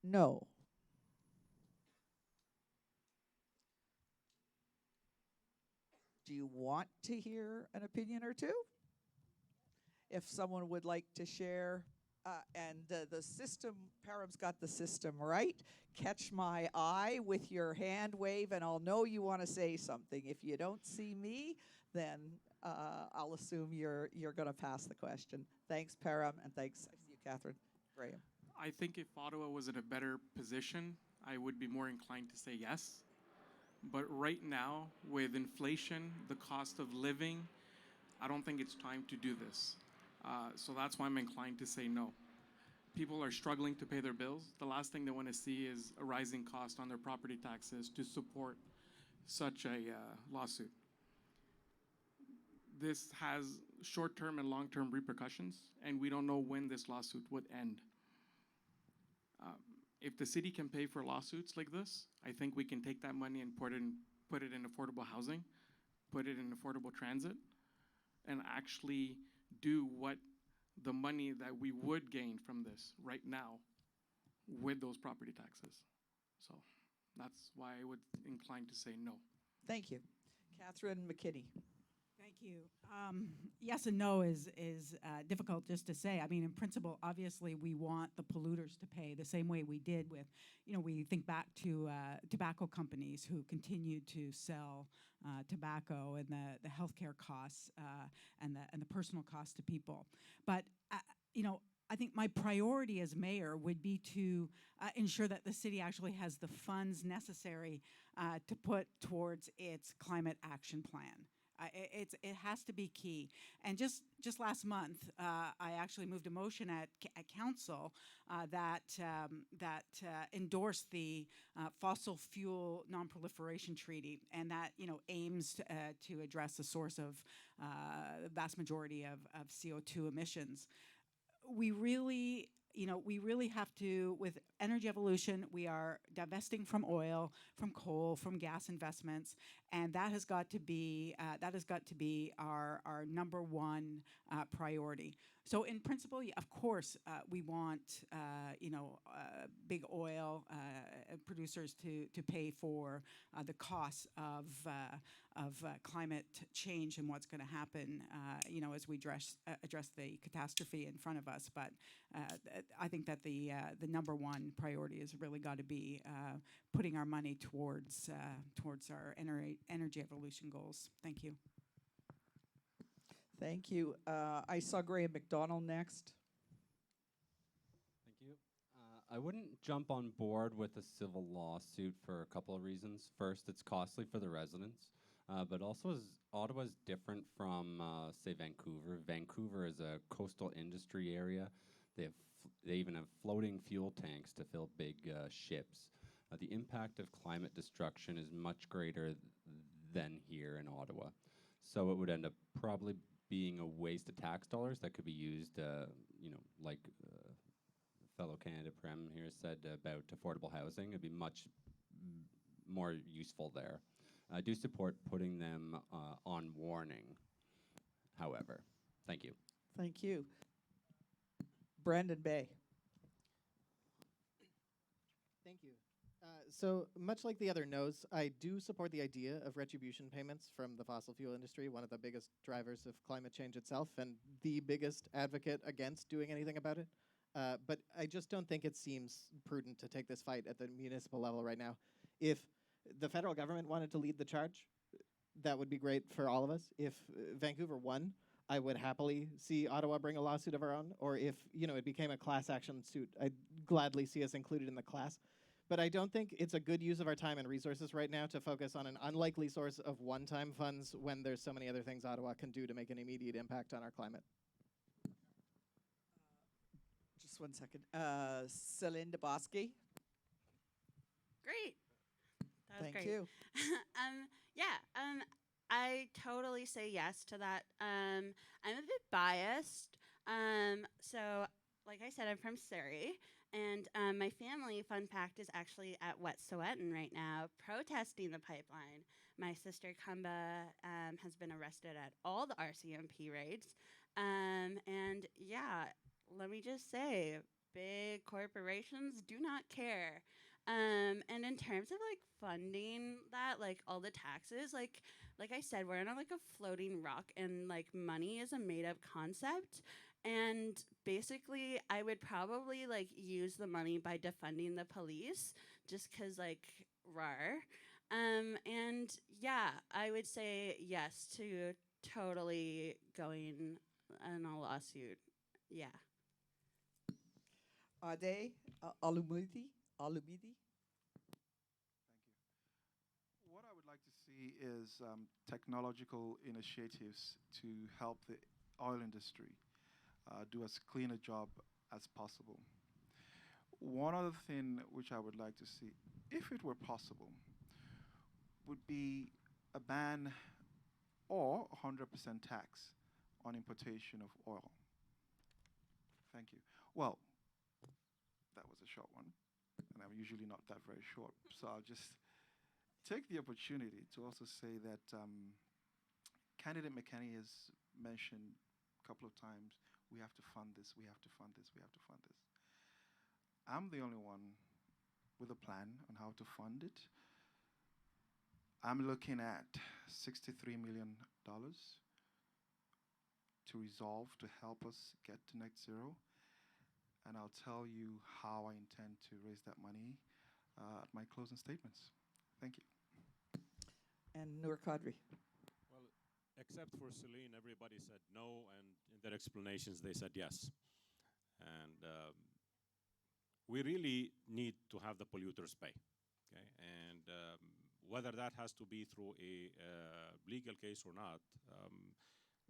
Speaker 2: No? Do you want to hear an opinion or two? If someone would like to share, and the system, Parab's got the system right. Catch my eye with your hand wave, and I'll know you want to say something. If you don't see me, then I'll assume you're going to pass the question. Thanks, Parab, and thanks, you, Catherine. Graham.
Speaker 6: I think if Ottawa was in a better position, I would be more inclined to say yes. But right now, with inflation, the cost of living, I don't think it's time to do this. So that's why I'm inclined to say no. People are struggling to pay their bills. The last thing they want to see is a rising cost on their property taxes to support such a lawsuit. This has short-term and long-term repercussions, and we don't know when this lawsuit would end. If the city can pay for lawsuits like this, I think we can take that money and put it in affordable housing, put it in affordable transit, and actually do what the money that we would gain from this right now with those property taxes. So that's why I would incline to say no.
Speaker 2: Thank you. Catherine Mckitty.
Speaker 3: Thank you. Yes and no is difficult just to say. I mean, in principle, obviously, we want the polluters to pay the same way we did with, we think back to tobacco companies who continued to sell tobacco and the healthcare costs and the personal costs to people. But I think my priority as mayor would be to ensure that the city actually has the funds necessary to put towards its climate action plan. It has to be key. And just last month, I actually moved a motion at council that endorsed the fossil fuel non-proliferation treaty, and that aims to address the source of the vast majority of CO2 emissions. We really have to, with energy evolution, we are divesting from oil, from coal, from gas investments, and that has got to be our number one priority. So in principle, of course, we want big oil producers to pay for the costs of climate change and what's going to happen, as we address the catastrophe in front of us. But I think that the number one priority has really got to be putting our money towards our energy evolution goals. Thank you.
Speaker 2: Thank you. I saw Graham Mcdonald next.
Speaker 4: Thank you. I wouldn't jump on board with a civil lawsuit for a couple of reasons. First, it's costly for the residents, but also Ottawa is different from, say, Vancouver. Vancouver is a coastal industry area. They even have floating fuel tanks to fill big ships. The impact of climate destruction is much greater than here in Ottawa. So it would end up probably being a waste of tax dollars that could be used, like fellow candidate Prem here said about affordable housing. It'd be much more useful there. I do support putting them on warning, however. Thank you.
Speaker 2: Thank you. Brandon Bay.
Speaker 7: Thank you. So much like the other no's, I do support the idea of retribution payments from the fossil fuel industry, one of the biggest drivers of climate change itself, and the biggest advocate against doing anything about it. But I just don't think it seems prudent to take this fight at the municipal level right now. If the federal government wanted to lead the charge, that would be great for all of us. If Vancouver won, I would happily see Ottawa bring a lawsuit of our own, or if it became a class action suit, I'd gladly see us included in the class. But I don't think it's a good use of our time and resources right now to focus on an unlikely source of one-time funds when there's so many other things Ottawa can do to make an immediate impact on our climate.
Speaker 2: Just one second. Celine De Visage.
Speaker 10: Great. That was
Speaker 2: Thank
Speaker 10: great.
Speaker 2: you.
Speaker 10: I totally say yes to that. I'm a bit biased. So, like I said, I'm from Surrey. And my family, fun fact, is actually at Wet'suwet'en right now protesting the pipeline. My sister Kumba has been arrested at all the RCMP raids. And yeah, let me just say, big corporations do not care. And in terms of like funding that, like all the taxes, like I said, we're on a floating rock, and like money is a made up concept. And basically, I would probably use the money by defunding the police, just cause rawr. And yeah, I would say yes to totally going on a lawsuit. Yeah.
Speaker 2: Ade Alumidi.
Speaker 8: Thank you. What I would is technological initiatives to help the oil industry do as clean a job as possible. One other thing which I would like to see, if it were possible, would be a ban or 100% tax on importation of oil. Thank you. Well, that was a short one, and I'm usually not that very short, so I'll just take the opportunity to also say that candidate Mckinney has mentioned a couple of times, we have to fund this, we have to fund this, we have to fund this. I'm the only one with a plan on how to fund it. I'm looking at $63 million to resolve to help us get to net zero. And I'll tell you how I intend to raise that money at my closing statements. Thank you.
Speaker 2: And Noor Cadre.
Speaker 9: Well, except for Celine, everybody said no, and in their explanations, they said yes. And we really need to have the polluters pay, okay? And whether that has to be through a legal case or not,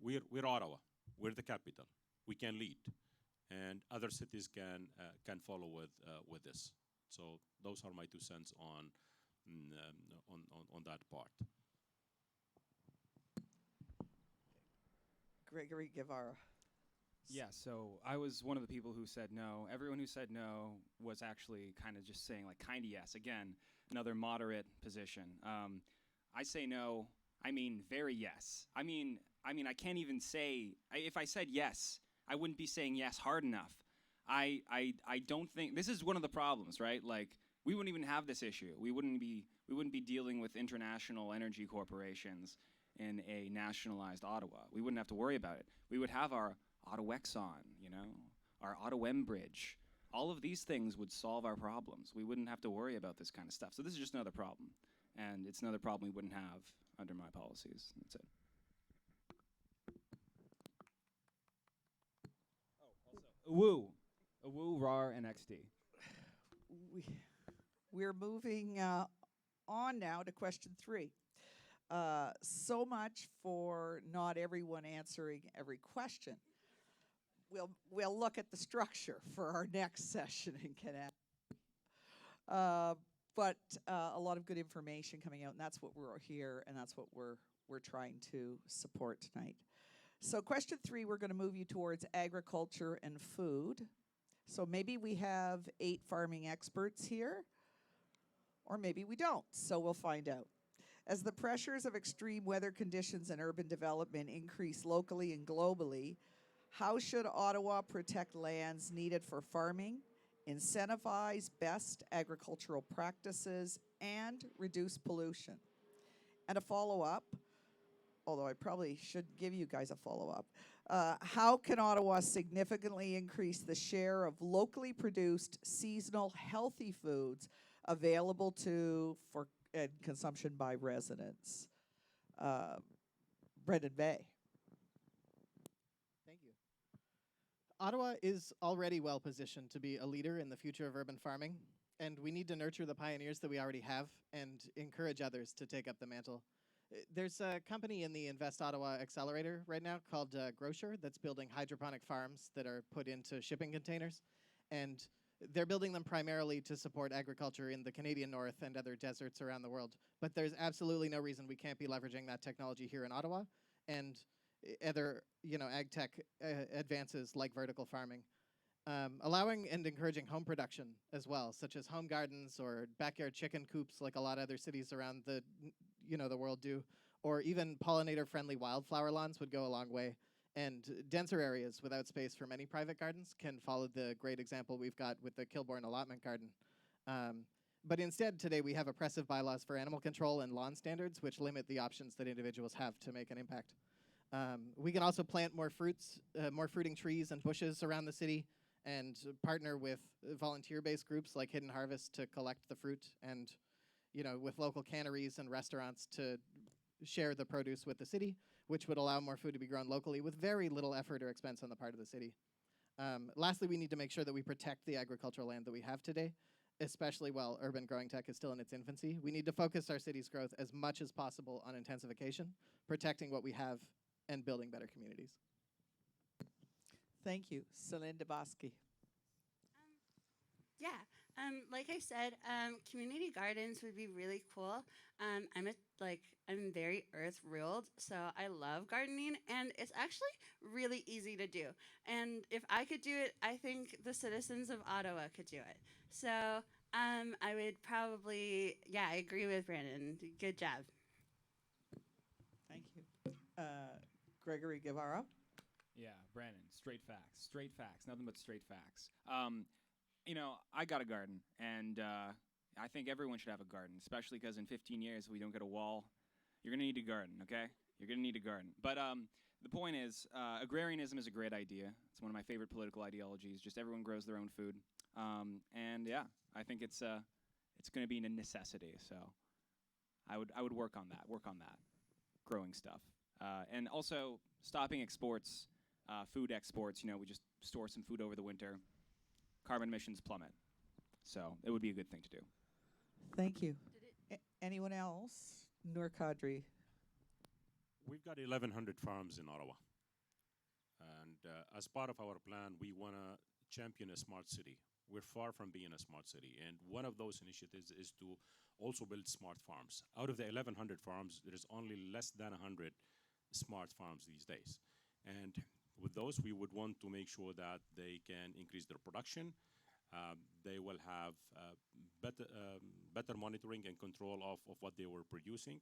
Speaker 9: we're Ottawa. We're the capital. We can lead, and other cities can follow with this. So those are my 2 cents on that part.
Speaker 2: Gregory Guevara.
Speaker 5: Yeah, so I was one of the people who said no. Everyone who said no was actually kind of just saying like kind of yes. Again, another moderate position. I say no. I mean very yes. I mean I can't even say if I said yes, I wouldn't be saying yes hard enough. I don't think this is one of the problems, right? Like we wouldn't even have this issue. We wouldn't be dealing with international energy corporations in a nationalized Ottawa. We wouldn't have to worry about it. We would have our Ottawa Exxon, you know, our Ottawa Bridge. All of these things would solve our problems. We wouldn't have to worry about this kind of stuff. So this is just another problem. And it's another problem we wouldn't have under my policies. That's it. Oh, also, AWOO, RAR, and XD.
Speaker 2: We're moving on now to question 3. So much for not everyone answering every question. We'll look at the structure for our next session in Canada. But a lot of good information coming out, and that's what we're here, and that's what we're trying to support tonight. So question 3, we're going to move you towards agriculture and food. So maybe we have 8 farming experts here, or maybe we don't. So we'll find out. As the pressures of extreme weather conditions and urban development increase locally and globally, how should Ottawa protect lands needed for farming, incentivize best agricultural practices, and reduce pollution? And a follow-up, although I probably should give you guys a follow-up, how can Ottawa significantly increase the share of locally produced, seasonal, healthy foods available for consumption by residents? Brendan Bay.
Speaker 7: Thank you. Ottawa is already well positioned to be a leader in the future of urban farming, and we need to nurture the pioneers that we already have and encourage others to take up the mantle. There's a company in the Invest Ottawa Accelerator right now called Grocer that's building hydroponic farms that are put into shipping containers, and they're building them primarily to support agriculture in the Canadian North and other deserts around the world. But there's absolutely no reason we can't be leveraging that technology here in Ottawa and other, ag tech advances like vertical farming. Allowing and encouraging home production as well, such as home gardens or backyard chicken coops like a lot of other cities around the world do, or even pollinator-friendly wildflower lawns would go a long way. And denser areas without space for many private gardens can follow the great example we've got with the Kilbourne Allotment Garden. But instead, today, we have oppressive bylaws for animal control and lawn standards, which limit the options that individuals have to make an impact. We can also plant more fruiting trees and bushes around the city and partner with volunteer-based groups like Hidden Harvest to collect the fruit and, with local canneries and restaurants to share the produce with the city, which would allow more food to be grown locally with very little effort or expense on the part of the city. Lastly, we need to make sure that we protect the agricultural land that we have today. especially while urban growing tech is still in its infancy. We need to focus our city's growth as much as possible on intensification, protecting what we have, and building better communities.
Speaker 2: Thank you. Celine De Visage.
Speaker 10: Yeah, like I said, community gardens would be really cool. I'm very earth ruled, so I love gardening, and it's actually really easy to do. And if I could do it, I think the citizens of Ottawa could do it. So I would probably, I agree with Brandon. Good job.
Speaker 2: Thank you. Gregory Guevara.
Speaker 5: Yeah, Brandon, straight facts, nothing but straight facts. I got a garden, and I think everyone should have a garden, especially because in 15 years, if we don't get a wall, you're going to need a garden, okay? You're going to need a garden. But the point is, agrarianism is a great idea. It's one of my favorite political ideologies. Just everyone grows their own food. I think it's going to be a necessity. So I would work on that, growing stuff. And also stopping exports, food exports. We just store some food over the winter. Carbon emissions plummet. So it would be a good thing to do.
Speaker 2: Thank you. Anyone else? Noor Cadre.
Speaker 9: We've got 1,100 farms in Ottawa. And as part of our plan, we want to champion a smart city. We're far from being a smart city. And one of those initiatives is to also build smart farms. Out of the 1,100 farms, there is only less than 100 smart farms these days. And with those, we would want to make sure that they can increase their production. They will have better monitoring and control of what they were producing.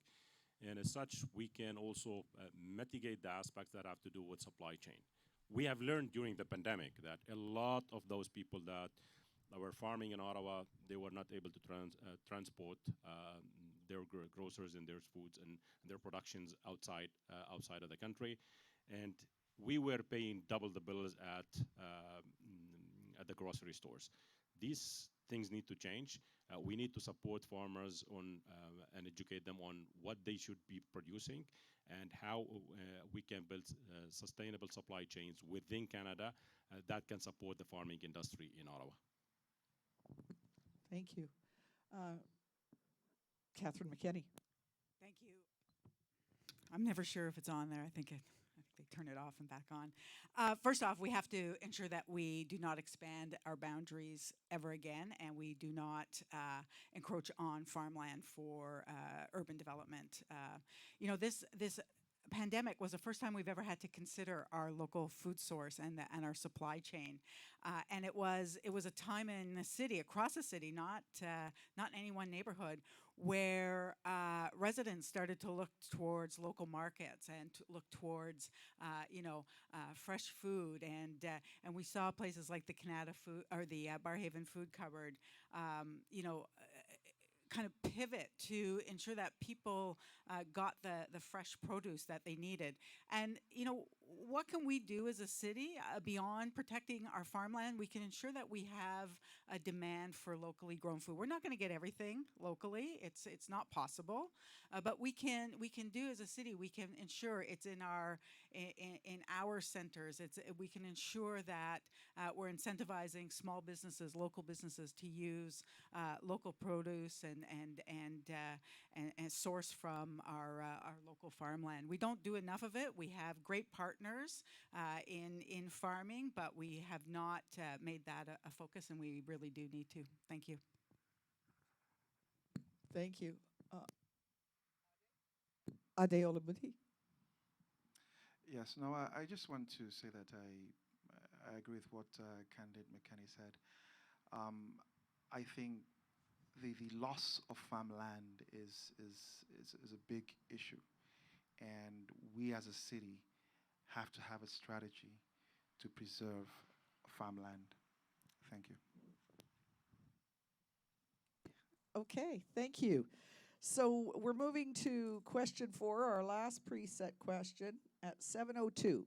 Speaker 9: And as such, we can also mitigate the aspects that have to do with supply chain. We have learned during the pandemic that a lot of those people that were farming in Ottawa, they were not able to transport their grocers and their foods and their productions outside of the country. And we were paying double the bills at the grocery stores. These things need to change. We need to support farmers on and educate them on what they should be producing and how we can build sustainable supply chains within Canada that can support the farming industry in Ottawa.
Speaker 2: Thank you. Catherine Mckitty.
Speaker 3: Thank you. I'm never sure if it's on there. I think they turn it off and back on. First off, we have to ensure that we do not expand our boundaries ever again, and we do not encroach on farmland for urban development. This pandemic was the first time we've ever had to consider our local food source and our supply chain, and it was a time in the city, across the city, not in any one neighborhood, where residents started to look towards local markets and to look towards fresh food, and we saw places like the Canada food or the Barrhaven food cupboard, kind of pivot to ensure that people got the fresh produce that they needed. And what can we do as a city beyond protecting our farmland? We can ensure that we have a demand for locally grown food. We're not going to get everything locally. It's not possible. But we can do as a city. We can ensure it's in our centers. We can ensure that we're incentivizing small businesses, local businesses, to use local produce and source from our local farmland. We don't do enough of it. We have great partners in farming, but we have not made that a focus, and we really do need to. Thank you.
Speaker 2: Thank you. Adeola Muti.
Speaker 8: Yes, no, I just want to say that I agree with what candidate Mckinney said. I think the loss of farmland is a big issue, and we as a city have to have a strategy to preserve farmland. Thank you.
Speaker 2: Okay, thank you. So we're moving to question 4, our last preset question at 7:02.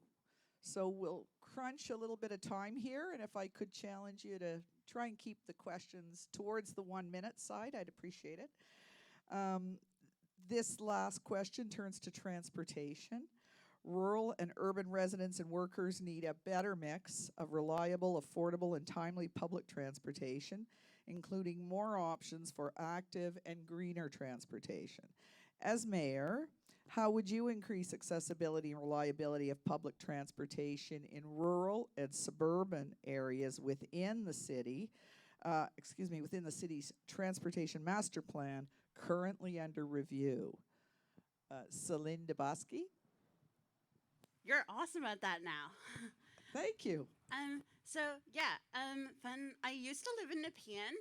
Speaker 2: So we'll crunch a little bit of time here, and if I could challenge you to try and keep the questions towards the 1 minute side, I'd appreciate it. This last question turns to transportation. Rural and urban residents and workers need a better mix of reliable, affordable, and timely public transportation including more options for active and greener transportation. As mayor, how would you increase accessibility and reliability of public transportation in rural and suburban areas within the city, within the city's transportation master plan currently under review? Celine De Visage?
Speaker 10: You're awesome at that now.
Speaker 2: Thank you.
Speaker 10: Fun. I used to live in Nepean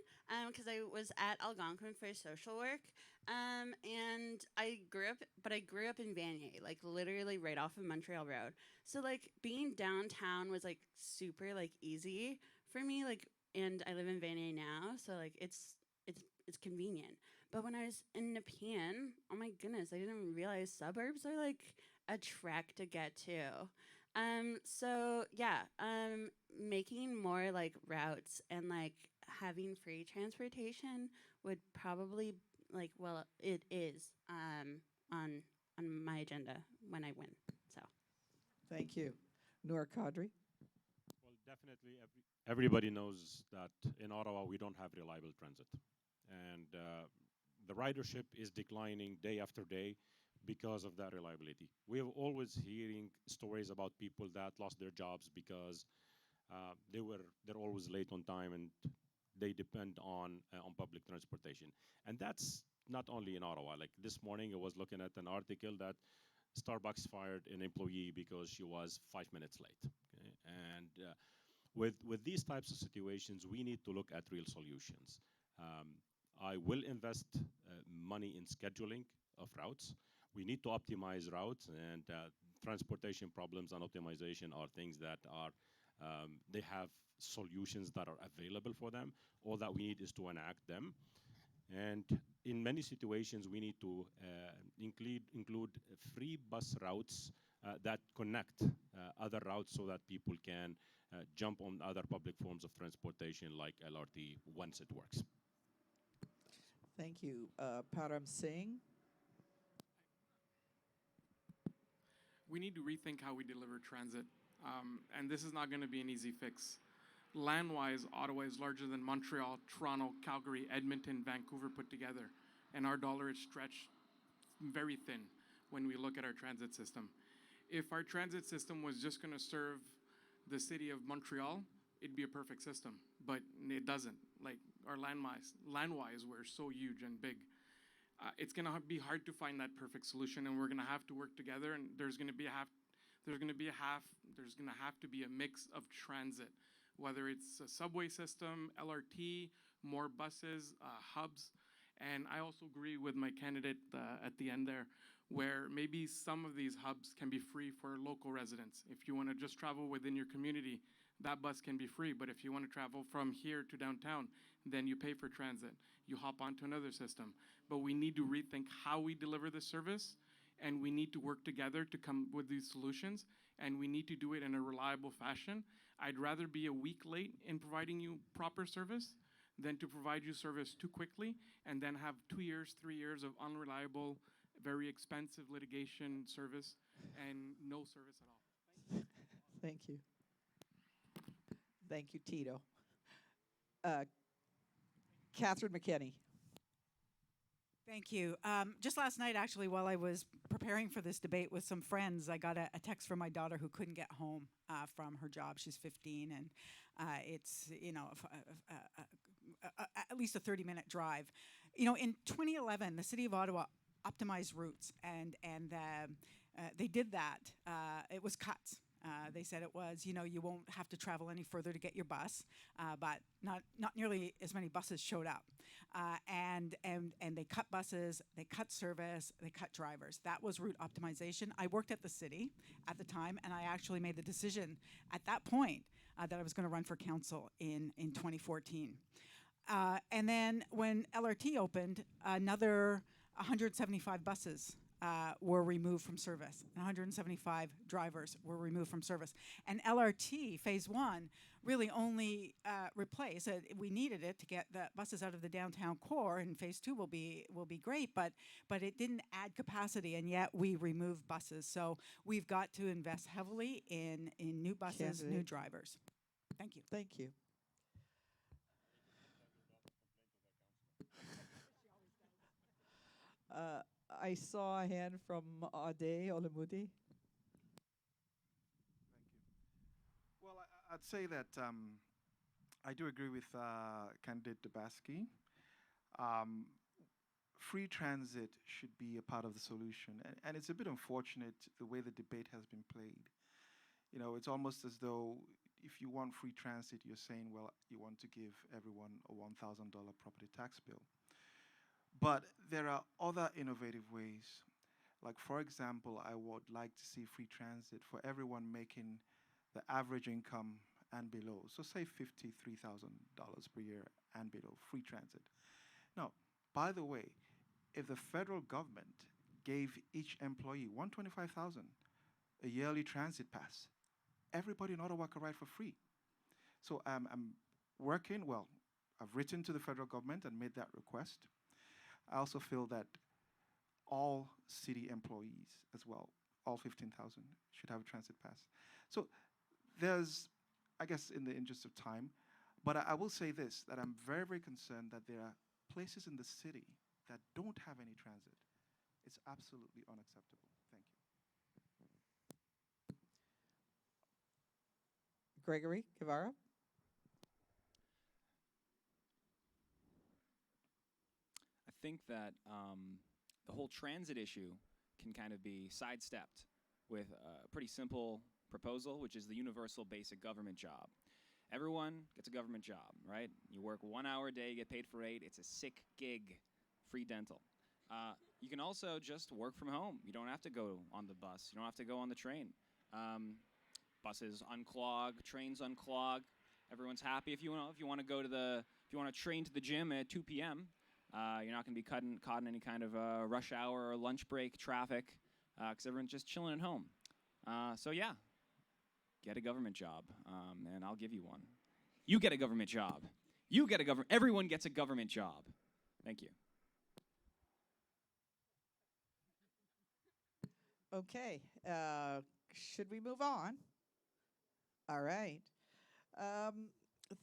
Speaker 10: because I was at Algonquin for social work. And I grew up in Vanier, like literally right off of Montreal Road. So like being downtown was like super like easy for me. Like, and I live in Vanier now, so like it's convenient. But when I was in Nepean, oh my goodness, I didn't realize suburbs are like a trek to get to. Making more like routes and like having free transportation would probably it is on my agenda when I win. So,
Speaker 2: Thank you. Noor Cadre?
Speaker 9: Well, definitely everybody knows that in Ottawa we don't have reliable transit. And the ridership is declining day after day because of that reliability. We are always hearing stories about people that lost their jobs because they're always late on time and they depend on public transportation. And that's not only in Ottawa. Like this morning, I was looking at an article that Starbucks fired an employee because she was 5 minutes late. Okay? And with these types of situations, we need to look at real solutions. I will invest money in scheduling of routes. We need to optimize routes, and transportation problems and optimization are things that are, they have solutions that are available for them. All that we need is to enact them. And in many situations, we need to include free bus routes that connect other routes so that people can jump on other public forms of transportation like LRT once it works.
Speaker 2: Thank you. Parab Singh?
Speaker 6: We need to rethink how we deliver transit. And this is not going to be an easy fix. Land-wise, Ottawa is larger than Montreal, Toronto, Calgary, Edmonton, Vancouver put together. And our dollar is stretched very thin when we look at our transit system. If our transit system was just going to serve the city of Montreal, it'd be a perfect system. But it doesn't. Like our land-wise, we're so huge and big. It's going to be hard to find that perfect solution, and we're going to have to work together. And there's going to have to be a mix of transit, whether it's a subway system, LRT, more buses, hubs. And I also agree with my candidate at the end there, where maybe some of these hubs can be free for local residents. If you want to just travel within your community, that bus can be free. But if you want to travel from here to downtown, then you pay for transit. You hop onto another system. But we need to rethink how we deliver the service, and we need to work together to come with these solutions, and we need to do it in a reliable fashion. I'd rather be a week late in providing you proper service than to provide you service too quickly and then have 2 years, 3 years of unreliable, very expensive litigation service and no service at all.
Speaker 2: Thank you. Thank you, Tito. Catherine Mckitty.
Speaker 3: Thank you. Just last night, actually, while I was preparing for this debate with some friends, I got a text from my daughter who couldn't get home from her job. She's 15, and it's, at least a 30-minute drive. In 2011, the City of Ottawa optimized routes, and they did that. It was cuts. They said it was, you won't have to travel any further to get your bus, but not nearly as many buses showed up. And they cut buses, they cut service, they cut drivers. That was route optimization. I worked at the city at the time, and I actually made the decision at that point that I was going to run for council in 2014. And then when LRT opened, another 175 buses were removed from service. 175 drivers were removed from service. And LRT Phase 1 really only replaced. We needed it to get the buses out of the downtown core, and Phase 2 will be great, but it didn't add capacity, and yet we removed buses. So we've got to invest heavily in new buses, new drivers. Thank you.
Speaker 2: Thank you. I saw a hand from Ade Olamudi.
Speaker 8: Thank you. Well, I'd say that I do agree with candidate Dubasky. Free transit should be a part of the solution. And it's a bit unfortunate the way the debate has been played. You know, it's almost as though if you want free transit, you're saying, well, you want to give everyone a $1,000 property tax bill. But there are other innovative ways. Like, for example, I would like to see free transit for everyone making the average income and below. So say $53,000 per year and below, free transit. Now, by the way, if the federal government gave each employee $125,000 a yearly transit pass, everybody in Ottawa could ride for free. So I'm working, well, I've written to the federal government and made that request. I also feel that all city employees as well, all 15,000, should have a transit pass. So there's, I guess in the interest of time, but I will say this, that I'm very, very concerned that there are places in the city that don't have any transit. It's absolutely unacceptable. Thank you.
Speaker 2: Gregory Guevara.
Speaker 5: I think that the whole transit issue can kind of be sidestepped with a pretty simple proposal, which is the universal basic government job. Everyone gets a government job, right? You work 1 hour a day, you get paid for 8. It's a sick gig, free dental. You can also just work from home. You don't have to go on the bus. You don't have to go on the train. Buses unclog, trains unclog. Everyone's happy. If you want to train to the gym at 2 p.m., you're not going to be caught in any kind of rush hour or lunch break traffic because everyone's just chilling at home. So yeah, get a government job, and I'll give you one. You get a government job. Everyone gets a government job. Thank you.
Speaker 2: Okay, should we move on? All right.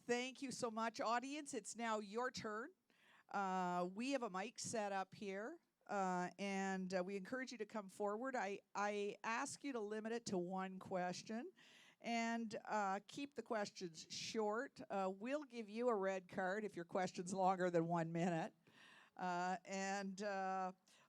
Speaker 2: Thank you so much, audience. It's now your turn. We have a mic set up here, and we encourage you to come forward. I ask you to limit it to one question and keep the questions short. We'll give you a red card if your question's longer than 1 minute.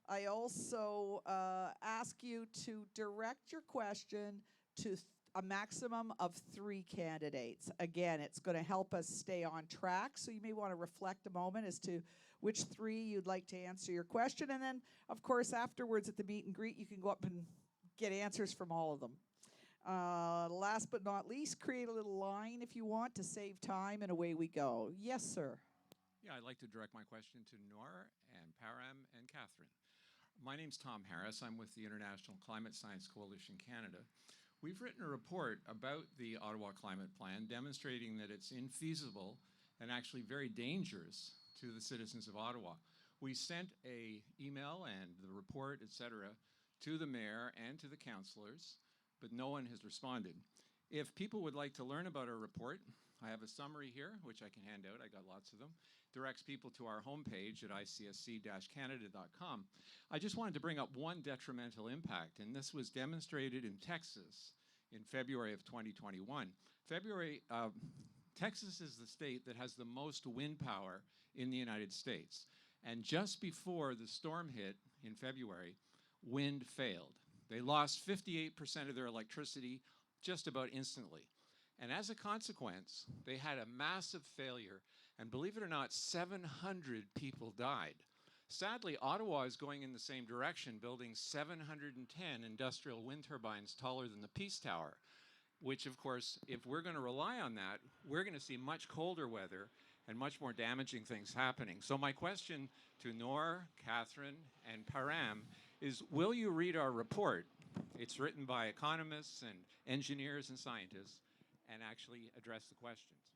Speaker 2: I also ask you to direct your question to a maximum of 3 candidates. Again, it's going to help us stay on track, so you may want to reflect a moment as to which 3 you'd like to answer your question. And then, of course, afterwards at the meet and greet, you can go up and get answers from all of them. Last but not least, create a little line if you want to save time, and away we go. Yes, sir.
Speaker 11: Yeah, I'd like to direct my question to Noor and Parab and Catherine. My name's Tom Harris. I'm with the International Climate Science Coalition Canada. We've written a report about the Ottawa Climate Plan demonstrating that it's infeasible and actually very dangerous to the citizens of Ottawa. We sent an email and the report, etc., to the mayor and to the councillors, but no one has responded. If people would like to learn about our report, I have a summary here, which I can hand out. I got lots of them. Directs people to our homepage at icsc-canada.com. I just wanted to bring up one detrimental impact, and this was demonstrated in Texas in February of 2021. Texas is the state that has the most wind power in the United States. And just before the storm hit in February, wind failed. They lost 58% of their electricity just about instantly. And as a consequence, they had a massive failure. And believe it or not, 700 people died. Sadly, Ottawa is going in the same direction, building 710 industrial wind turbines taller than the Peace Tower, which, of course, if we're going to rely on that, we're going to see much colder weather and much more damaging things happening. So my question to Noor, Catherine, and Parab is, will you read our report? It's written by economists and engineers and scientists, and actually address the questions.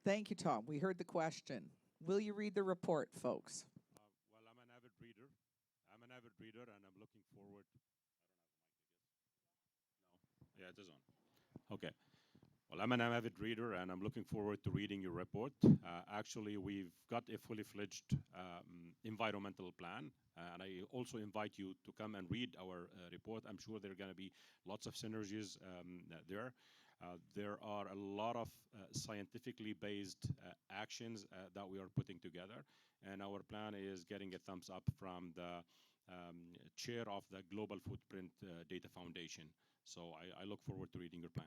Speaker 2: Thank you, Tom. We heard the question. Will you read the report, folks?
Speaker 9: Well, I'm an avid reader. And I'm looking forward. I don't have a mic, I guess. No? Yeah, it is on. Okay. Well, I'm an avid reader, and I'm looking forward to reading your report. Actually, we've got a fully fledged environmental plan, and I also invite you to come and read our report. I'm sure there are going to be lots of synergies there. There are a lot of scientifically based actions that we are putting together, and our plan is getting a thumbs up from the chair of the Global Footprint Data Foundation. So I look forward to reading your plan.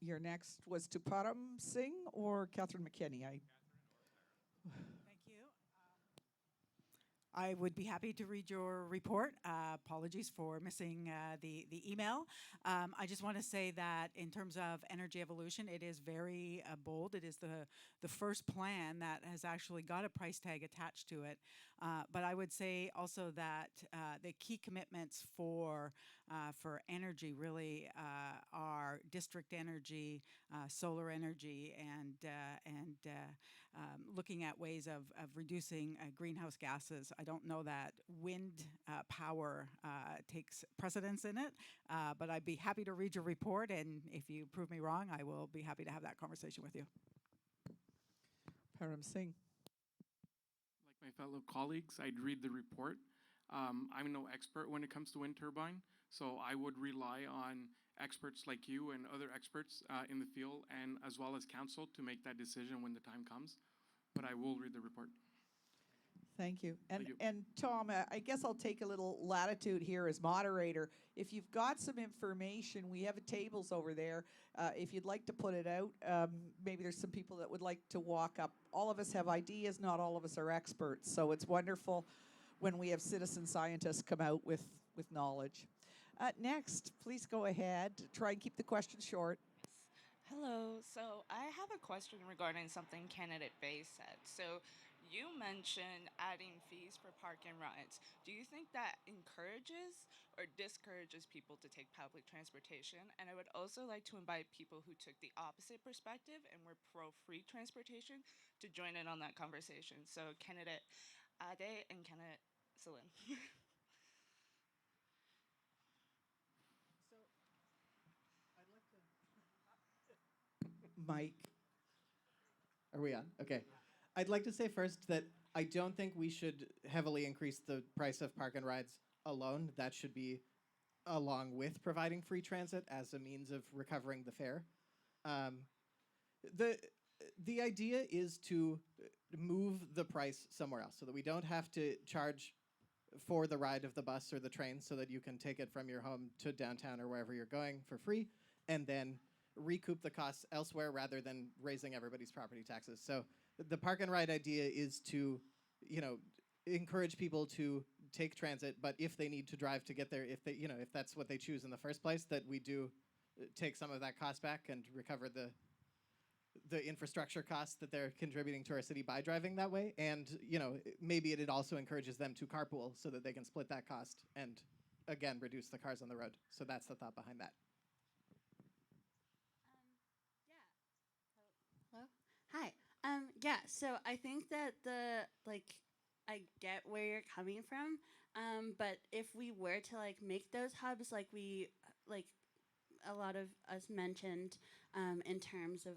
Speaker 2: Your next was to Parab Singh or Catherine Mckinney?
Speaker 3: Thank you. I would be happy to read your report. Apologies for missing the email. I just want to say that in terms of energy evolution, it is very bold. It is the first plan that has actually got a price tag attached to it. But I would say also that the key commitments for energy really are district energy, solar energy, and looking at ways of reducing greenhouse gases. I don't know that wind power takes precedence in it, but I'd be happy to read your report, and if you prove me wrong, I will be happy to have that conversation with you.
Speaker 2: Parab Singh.
Speaker 6: Like my fellow colleagues, I'd read the report. I'm no expert when it comes to wind turbine, so I would rely on experts like you and other experts in the field, and as well as council, to make that decision when the time comes. But I will read the report.
Speaker 2: Thank you.
Speaker 6: Thank you.
Speaker 2: And Tom, I guess I'll take a little latitude here as moderator. If you've got some information, we have tables over there. If you'd like to put it out, maybe there's some people that would like to walk up. All of us have ideas, not all of us are experts. So it's wonderful when we have citizen scientists come out with knowledge. Next, please go ahead. Try and keep the question short.
Speaker 12: Hello. So I have a question regarding something candidate Bay said. So you mentioned adding fees for park and rides. Do you think that encourages or discourages people to take public transportation? And I would also like to invite people who took the opposite perspective and were pro-free transportation to join in on that conversation. So candidate Ade and candidate Celine.
Speaker 7: Mike. Are we on? Okay. I'd like to say first that I don't think we should heavily increase the price of park and rides alone. That should be along with providing free transit as a means of recovering the fare. The idea is to move the price somewhere else so that we don't have to charge for the ride of the bus or the train, so that you can take it from your home to downtown or wherever you're going for free, and then recoup the costs elsewhere rather than raising everybody's property taxes. So the park and ride idea is to, encourage people to take transit, but if they need to drive to get there, if that's what they choose in the first place, that we do take some of that cost back and recover the infrastructure costs that they're contributing to our city by driving that way. And, maybe it also encourages them to carpool so that they can split that cost and, again, reduce the cars on the road. So that's the thought behind that.
Speaker 10: Hi. So I think that I get where you're coming from, but if we were to make those hubs like a lot of us mentioned in terms of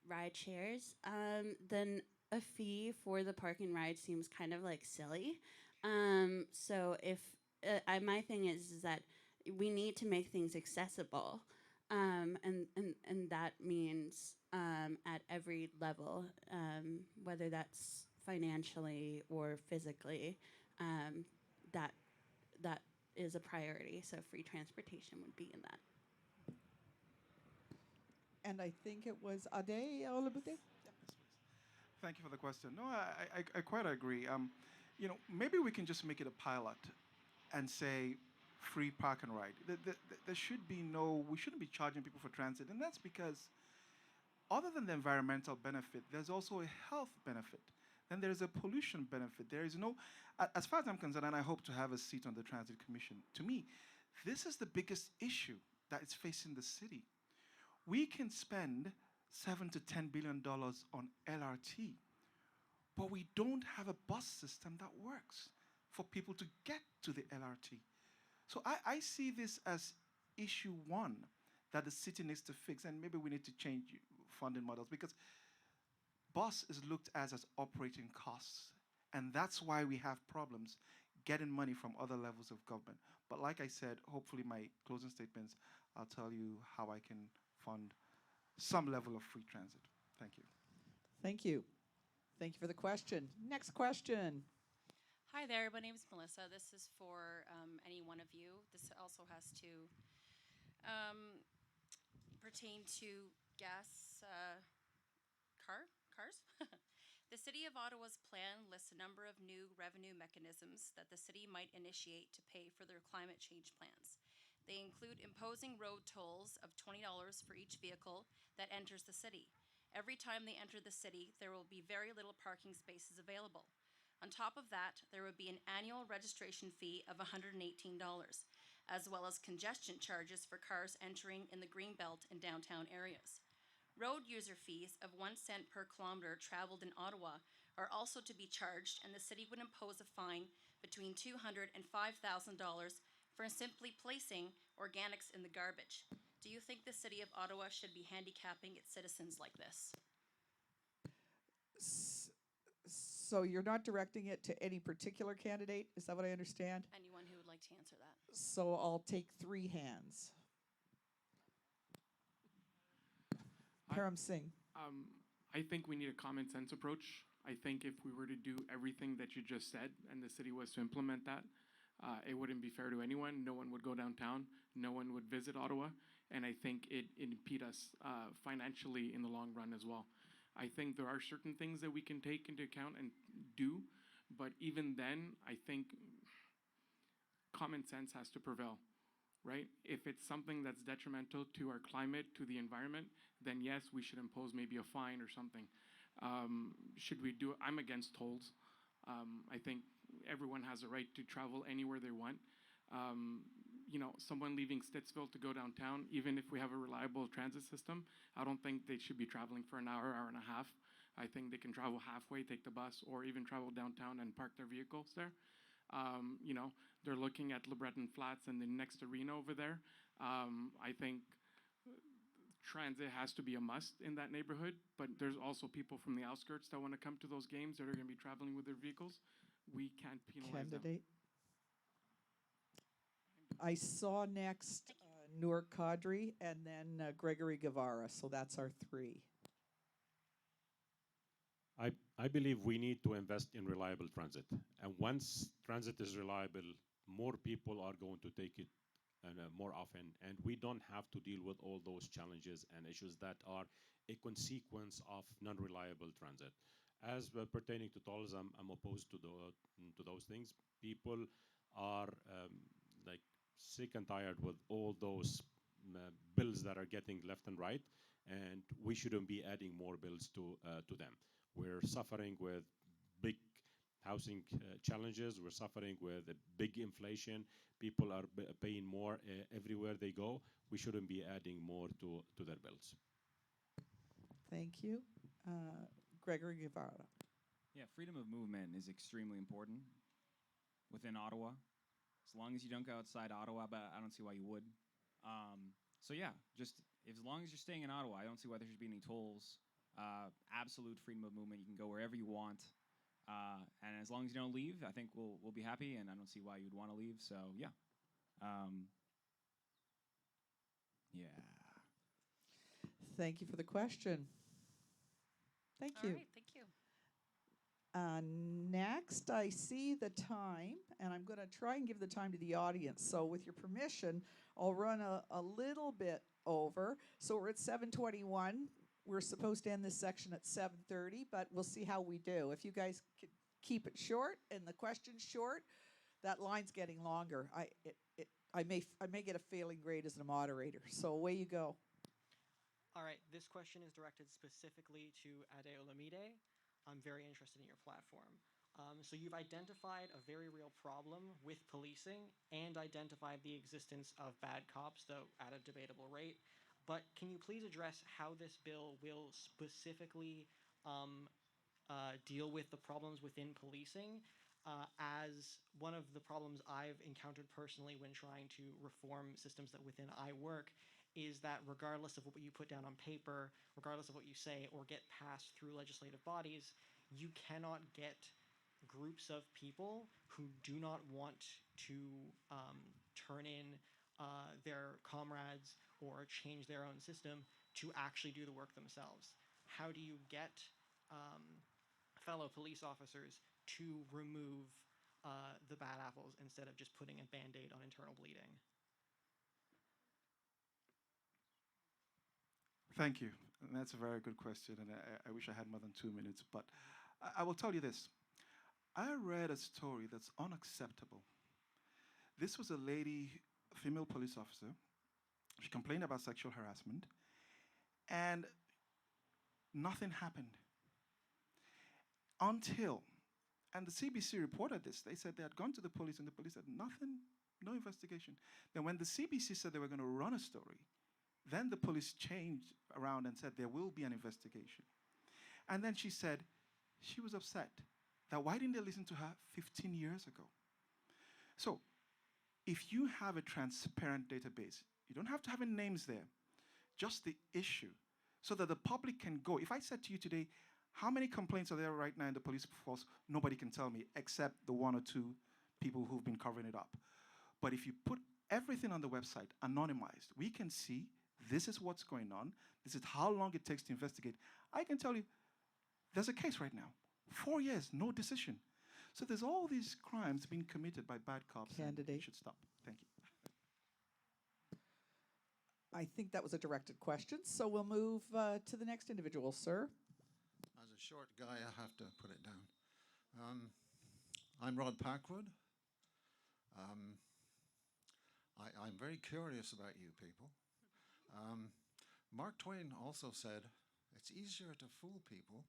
Speaker 10: ride shares, then a fee for the park and ride seems kind of silly. So if my thing is that we need to make things accessible, and that means at every level, whether that's financially or physically, that is a priority. So free transportation would be in that.
Speaker 2: And I think it was Ade Olabute.
Speaker 8: Thank you for the question. No, I quite agree. Maybe we can just make it a pilot and say free park and ride. There should be we shouldn't be charging people for transit. And that's because other than the environmental benefit, there's also a health benefit. Then there's a pollution benefit. There is as far as I'm concerned, and I hope to have a seat on the Transit Commission, to me, this is the biggest issue that is facing the city. We can spend $7 to $10 billion on LRT, but we don't have a bus system that works for people to get to the LRT. So I see this as issue one, that the city needs to fix, and maybe we need to change funding models, because bus is looked as operating costs, and that's why we have problems getting money from other levels of government. But like I said, hopefully my closing statements, I'll tell you how I can fund some level of free transit. Thank you.
Speaker 2: Thank you. Thank you for the question. Next question.
Speaker 13: Hi there, my name is Melissa. This is for any one of you. This also has to pertain to gas cars. The City of Ottawa's plan lists a number of new revenue mechanisms that the city might initiate to pay for their climate change plans. They include imposing road tolls of $20 for each vehicle that enters the city. Every time they enter the city, there will be very little parking spaces available. On top of that, there would be an annual registration fee of $118, as well as congestion charges for cars entering in the Greenbelt and downtown areas. Road user fees of 1 cent per kilometer traveled in Ottawa are also to be charged, and the city would impose a fine between $200 and $5,000 for simply placing organics in the garbage. Do you think the City of Ottawa should be handicapping its citizens like this?
Speaker 2: So you're not directing it to any particular candidate? Is that what I understand?
Speaker 13: Anyone who would like to answer that.
Speaker 2: So I'll take 3 hands. Parab Singh.
Speaker 6: I think we need a common sense approach. I think if we were to do everything that you just said and the city was to implement that, it wouldn't be fair to anyone. No one would go downtown. No one would visit Ottawa. And I think it impede us financially in the long run as well. I think there are certain things that we can take into account and do, but even then, I think common sense has to prevail, right? If it's something that's detrimental to our climate, to the environment, then yes, we should impose maybe a fine or something. Should we do it? I'm against tolls. I think everyone has a right to travel anywhere they want. Someone leaving Stittsville to go downtown, even if we have a reliable transit system, I don't think they should be traveling for an hour, hour and a half. I think they can travel halfway, take the bus, or even travel downtown and park their vehicles there. They're looking at LeBreton Flats and the next arena over there. I think transit has to be a must in that neighborhood, but there's also people from the outskirts that want to come to those games that are going to be traveling with their vehicles. We can't penalize them.
Speaker 2: I saw next Noor Cadre and then Gregory Guevara, so that's our 3.
Speaker 9: I believe we need to invest in reliable transit. And once transit is reliable, more people are going to take it more often. And we don't have to deal with all those challenges and issues that are a consequence of non-reliable transit. As pertaining to tolls, I'm opposed to those things. People are sick and tired with all those bills that are getting left and right, and we shouldn't be adding more bills to them. We're suffering with big housing challenges. We're suffering with a big inflation. People are paying more everywhere they go. We shouldn't be adding more to their bills.
Speaker 2: Thank you. Gregory Guevara.
Speaker 5: Yeah, freedom of movement is extremely important within Ottawa. As long as you don't go outside Ottawa, but I don't see why you would. So yeah, just as long as you're staying in Ottawa, I don't see why there should be any tolls. Absolute freedom of movement. You can go wherever you want. And as long as you don't leave, I think we'll be happy, and I don't see why you'd want to leave. So yeah. Yeah.
Speaker 2: Thank you for the question. Thank you.
Speaker 13: All right, thank you.
Speaker 2: Next, I see the time, and I'm going to try and give the time to the audience. So with your permission, I'll run a little bit over. So we're at 7:21. We're supposed to end this section at 7:30, but we'll see how we do. If you guys keep it short and the questions short, that line's getting longer. I may get a failing grade as a moderator. So away you go.
Speaker 14: All right, this question is directed specifically to Ade Olamide. I'm very interested in your platform. So you've identified a very real problem with policing and identified the existence of bad cops, though at a debatable rate. But can you please address how this bill will specifically deal with the problems within policing? As one of the problems I've encountered personally when trying to reform systems that within I work is that regardless of what you put down on paper, regardless of what you say or get passed through legislative bodies, you cannot get groups of people who do not want to turn in their comrades or change their own system to actually do the work themselves. How do you get fellow police officers to remove the bad apples instead of just putting a Band-Aid on internal bleeding?
Speaker 8: Thank you. And that's a very good question, and I wish I had more than 2 minutes, but I will tell you this. I read a story that's unacceptable. This was a lady, a female police officer. She complained about sexual harassment, and nothing happened until, and the CBC reported this, they said they had gone to the police, and the police said nothing, no investigation. Then when the CBC said they were going to run a story, then the police changed around and said there will be an investigation. And then she said she was upset that why didn't they listen to her 15 years ago? So if you have a transparent database, you don't have to have any names there, just the issue, so that the public can go. If I said to you today, how many complaints are there right now in the police force? Nobody can tell me except the 1 or 2 people who've been covering it up. But if you put everything on the website, anonymized, we can see this is what's going on, this is how long it takes to investigate. I can tell you, there's a case right now, 4 years, no decision. So there's all these crimes being committed by bad cops.
Speaker 2: Candidate.
Speaker 8: And it should stop. Thank you.
Speaker 2: I think that was a directed question, so we'll move to the next individual, sir.
Speaker 15: As a short guy, I have to put it down. I'm Rod Packwood. I'm very curious about you people. Mark Twain also said, it's easier to fool people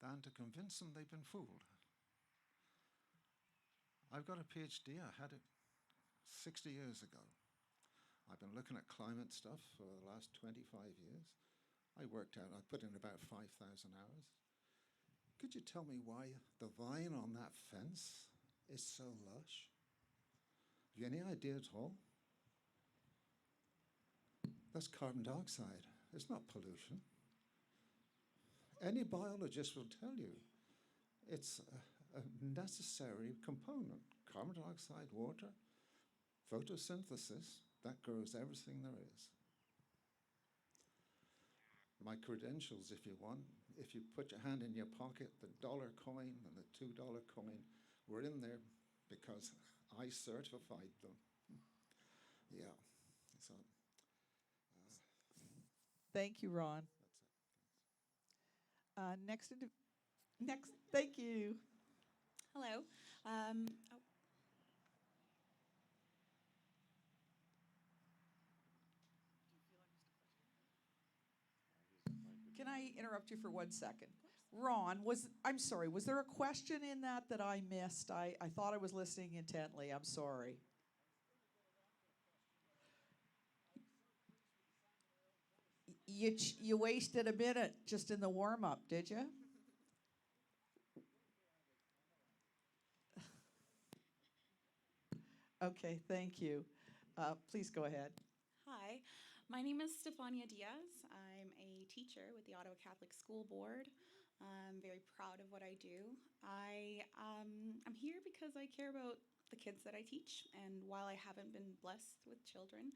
Speaker 15: than to convince them they've been fooled. I've got a PhD, I had it 60 years ago. I've been looking at climate stuff for the last 25 years. I worked out, I put in about 5,000 hours. Could you tell me why the vine on that fence is so lush? Have you any idea at all? That's carbon dioxide. It's not pollution. Any biologist will tell you it's a necessary component. Carbon dioxide, water, photosynthesis, that grows everything there is. My credentials, if you want, if you put your hand in your pocket, the dollar coin and the $2 coin were in there because I certified them. Yeah, so.
Speaker 2: Thank you, Ron. Next, thank you.
Speaker 16: Hello.
Speaker 2: Can I interrupt you for 1 second? Ron, I'm sorry, was there a question in that I missed? I thought I was listening intently. I'm sorry. You wasted a minute just in the warm-up, did you? Okay, thank you. Please go ahead.
Speaker 16: Hi, my name is Stefania Diaz. I'm a teacher with the Ottawa Catholic School Board. I'm very proud of what I do. I'm here because I care about the kids that I teach, and while I haven't been blessed with children,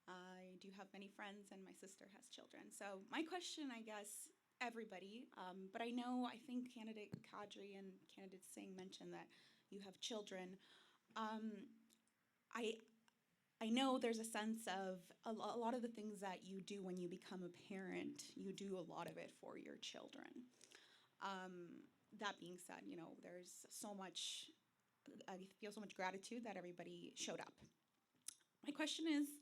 Speaker 16: I do have many friends, and my sister has children. So my question, I guess, everybody, but I think candidate Cadre and candidate Singh mentioned that you have children. I know there's a sense of a lot of the things that you do when you become a parent, you do a lot of it for your children. That being said, there's so much, I feel so much gratitude that everybody showed up. My question is,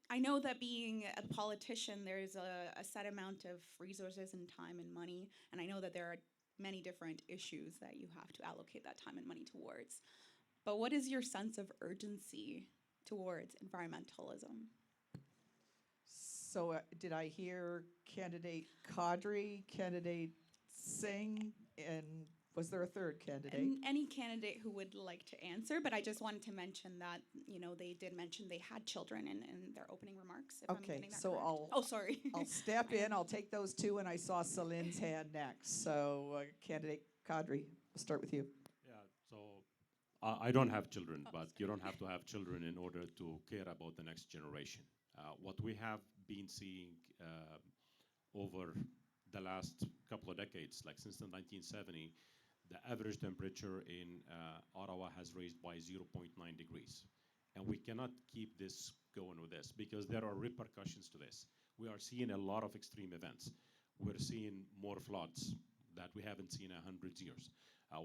Speaker 16: I know that being a politician, there's a set amount of resources and time and money, and I know that there are many different issues that you have to allocate that time and money towards. But what is your sense of urgency towards environmentalism?
Speaker 2: So did I hear candidate Cadre, candidate Singh, and Was there a third candidate?
Speaker 16: Any candidate who would like to answer, but I just wanted to mention that, they did mention they had children in their opening remarks, if I'm
Speaker 2: Okay,
Speaker 16: getting that
Speaker 2: so
Speaker 16: correct. Oh, sorry.
Speaker 2: I'll step in. I'll take those two, and I saw Celine's hand next. So, candidate Cadre, we'll start with you.
Speaker 9: Yeah, so I don't have children, but you don't have to have children in order to care about the next generation. What we have been seeing over the last couple of decades, like since the 1970s, the average temperature in Ottawa has raised by 0.9 degrees. And we cannot keep this going with this because there are repercussions to this. We are seeing a lot of extreme events. We're seeing more floods that we haven't seen in 100 years.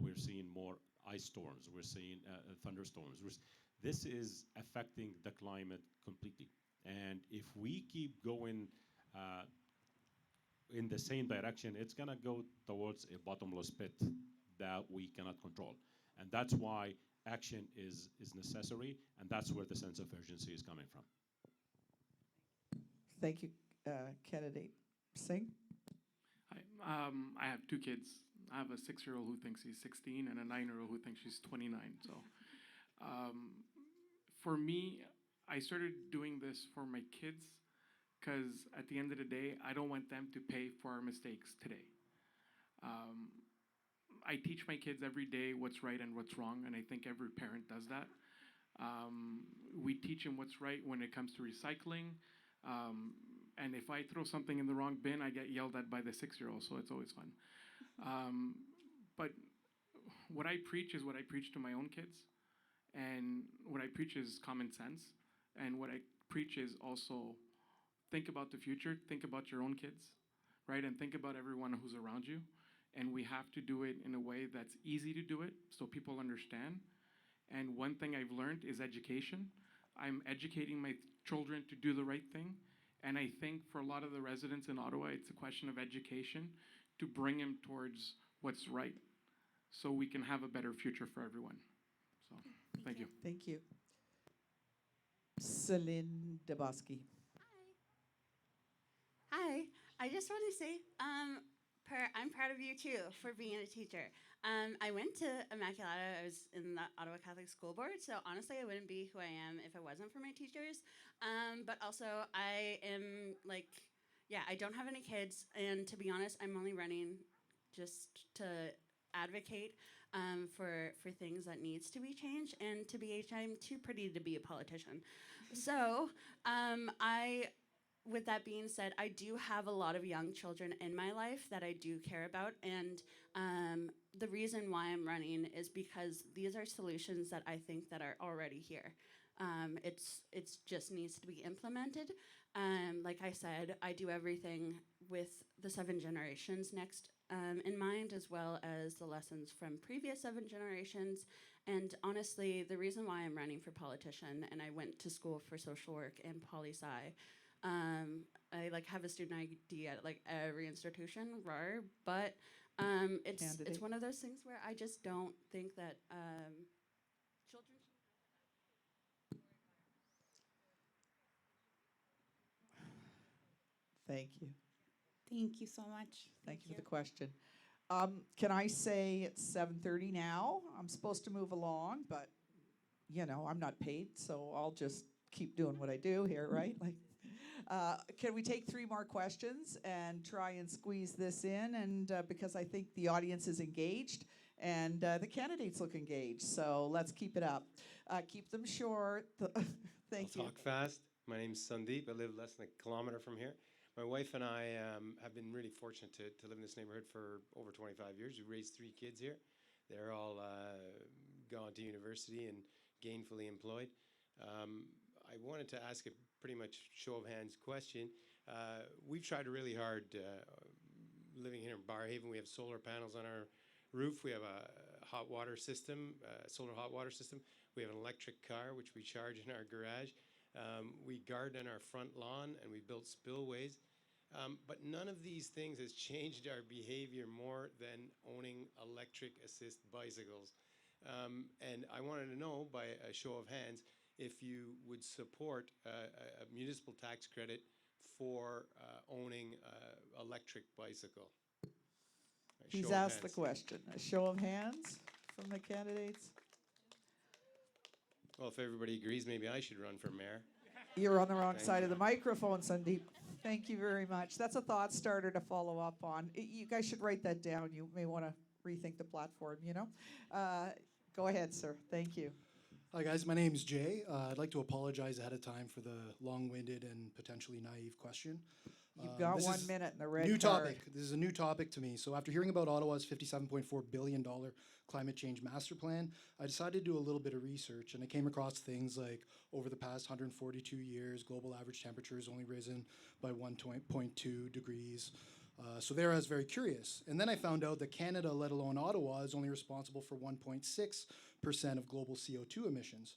Speaker 9: We're seeing more ice storms. We're seeing thunderstorms. This is affecting the climate completely. And if we keep going in the same direction, it's going to go towards a bottomless pit that we cannot control. And that's why action is necessary, and that's where the sense of urgency is coming from.
Speaker 2: Thank you, candidate Singh.
Speaker 6: Hi, I have two kids. I have a 6-year-old who thinks he's 16 and a 9-year-old who thinks she's 29. So for me, I started doing this for my kids because at the end of the day, I don't want them to pay for our mistakes today. I teach my kids every day what's right and what's wrong, and I think every parent does that. We teach them what's right when it comes to recycling. And if I throw something in the wrong bin, I get yelled at by the 6-year-old, so it's always fun. But what I preach is what I preach to my own kids. And what I preach is common sense. And what I preach is also think about the future, think about your own kids, right? And think about everyone who's around you. And we have to do it in a way that's easy to do it so people understand. And one thing I've learned is education. I'm educating my children to do the right thing. And I think for a lot of the residents in Ottawa, it's a question of education to bring them towards what's right so we can have a better future for everyone. So, thank you.
Speaker 2: Thank you. Celine De Visage.
Speaker 10: Hi. I just want to say, I'm proud of you too for being a teacher. I went to Immaculata. I was in the Ottawa Catholic School Board, so honestly, I wouldn't be who I am if it wasn't for my teachers. But also, I am I don't have any kids, and to be honest, I'm only running just to advocate for things that needs to be changed. And to be I'm too pretty to be a politician. So with that being said, I do have a lot of young children in my life that I do care about, and the reason why I'm running is because these are solutions that I think that are already here. It's just needs to be implemented. Like I said, I do everything with the 7 generations next in mind, as well as the lessons from previous 7 generations. And honestly, the reason why I'm running for politician, and I went to school for social work and poli-sci, I have a student ID at every institution, but it's one of those things where I just don't think that children should have
Speaker 2: Thank you.
Speaker 16: Thank you so much.
Speaker 2: Thank you for the question. Can I say it's 7:30 now? I'm supposed to move along, but I'm not paid, so I'll just keep doing what I do here, right? Can we take 3 more questions and try and squeeze this in? And because I think the audience is engaged and the candidates look engaged, so let's keep it up. Keep them short. Thank you.
Speaker 17: I'll talk fast. My name's Sandeep. I live less than a kilometer from here. My wife and I have been really fortunate to live in this neighborhood for over 25 years. We raised 3 kids here. They're all gone to university and gainfully employed. I wanted to ask a pretty much show of hands question. We've tried really hard living here in Barrhaven. We have solar panels on our roof. We have a hot water system, solar hot water system. We have an electric car, which we charge in our garage. We garden on our front lawn, and we built spillways. But none of these things has changed our behavior more than owning electric assist bicycles. And I wanted to know, by a show of hands, if you would support a municipal tax credit for owning an electric bicycle.
Speaker 2: He's
Speaker 17: Show of
Speaker 2: asked the
Speaker 17: hands.
Speaker 2: question. A show of hands from the candidates.
Speaker 17: Well, if everybody agrees, maybe I should run for mayor.
Speaker 2: You're on the wrong
Speaker 17: Thank
Speaker 2: side
Speaker 17: you.
Speaker 2: of the microphone, Sandeep. Thank you very much. That's a thought starter to follow up on. You guys should write that down. You may want to rethink the platform, you know? Go ahead, sir. Thank you.
Speaker 18: Hi, guys. My name's Jay. I'd like to apologize ahead of time for the long-winded and potentially naive question.
Speaker 2: You've got
Speaker 18: this
Speaker 2: 1
Speaker 18: is
Speaker 2: minute in the red
Speaker 18: new
Speaker 2: card.
Speaker 18: topic. This is a new topic to me. So after hearing about Ottawa's $57.4 billion climate change master plan, I decided to do a little bit of research, and I came across things like over the past 142 years, global average temperature has only risen by 1.2 degrees. So there I was very curious. And then I found out that Canada, let alone Ottawa, is only responsible for 1.6% of global CO2 emissions.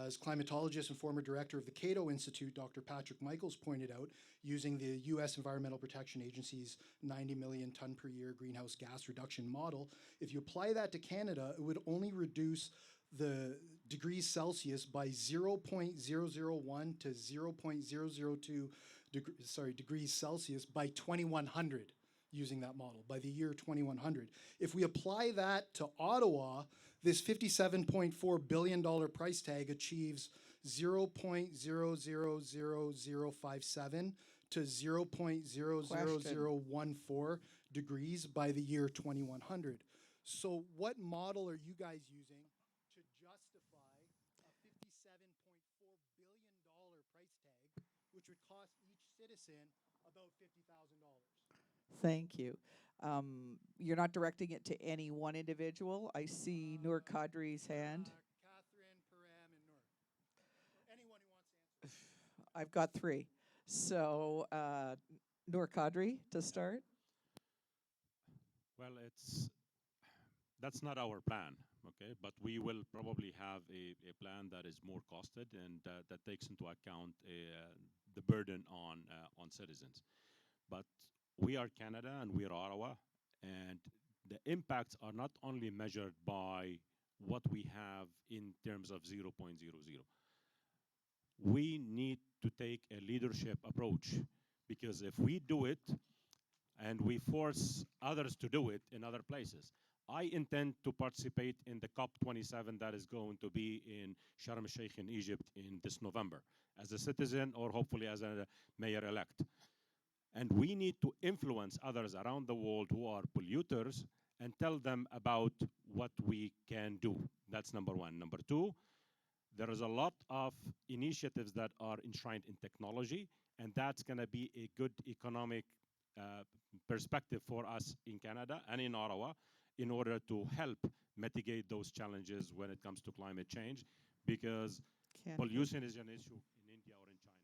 Speaker 18: As climatologist and former director of the Cato Institute, Dr. Patrick Michaels pointed out, using the U.S. Environmental Protection Agency's 90 million ton per year greenhouse gas reduction model, if you apply that to Canada, it would only reduce the degrees Celsius by 0.001 to 0.002 degrees Celsius by 2100 using that model, by the year 2100. If we apply that to Ottawa, this $57.4 billion price tag achieves 0.000057 to 0.00014 degrees by the year 2100. So what model are you guys using to justify a $57.4 billion price tag, which would cost each citizen about $50,000?
Speaker 2: Thank you. You're not directing it to any one individual. I see Noor Cadre's hand.
Speaker 18: Catherine, Parab, and Noor. Or anyone who wants to answer.
Speaker 2: I've got three. So, Noor Cadre to start.
Speaker 9: Well, that's not our plan, okay? But we will probably have a plan that is more costed and that takes into account the burden on citizens. But we are Canada and we are Ottawa, and the impacts are not only measured by what we have in terms of 0.00. We need to take a leadership approach, because if we do it and we force others to do it in other places, I intend to participate in the COP27 that is going to be in Sharm el-Sheikh in Egypt in this November as a citizen or hopefully as a mayor-elect. And we need to influence others around the world who are polluters and tell them about what we can do. That's number one. Number two, there is a lot of initiatives that are enshrined in technology, and that's going to be a good economic perspective for us in Canada and in Ottawa in order to help mitigate those challenges when it comes to climate change, because pollution is an issue in India or in China.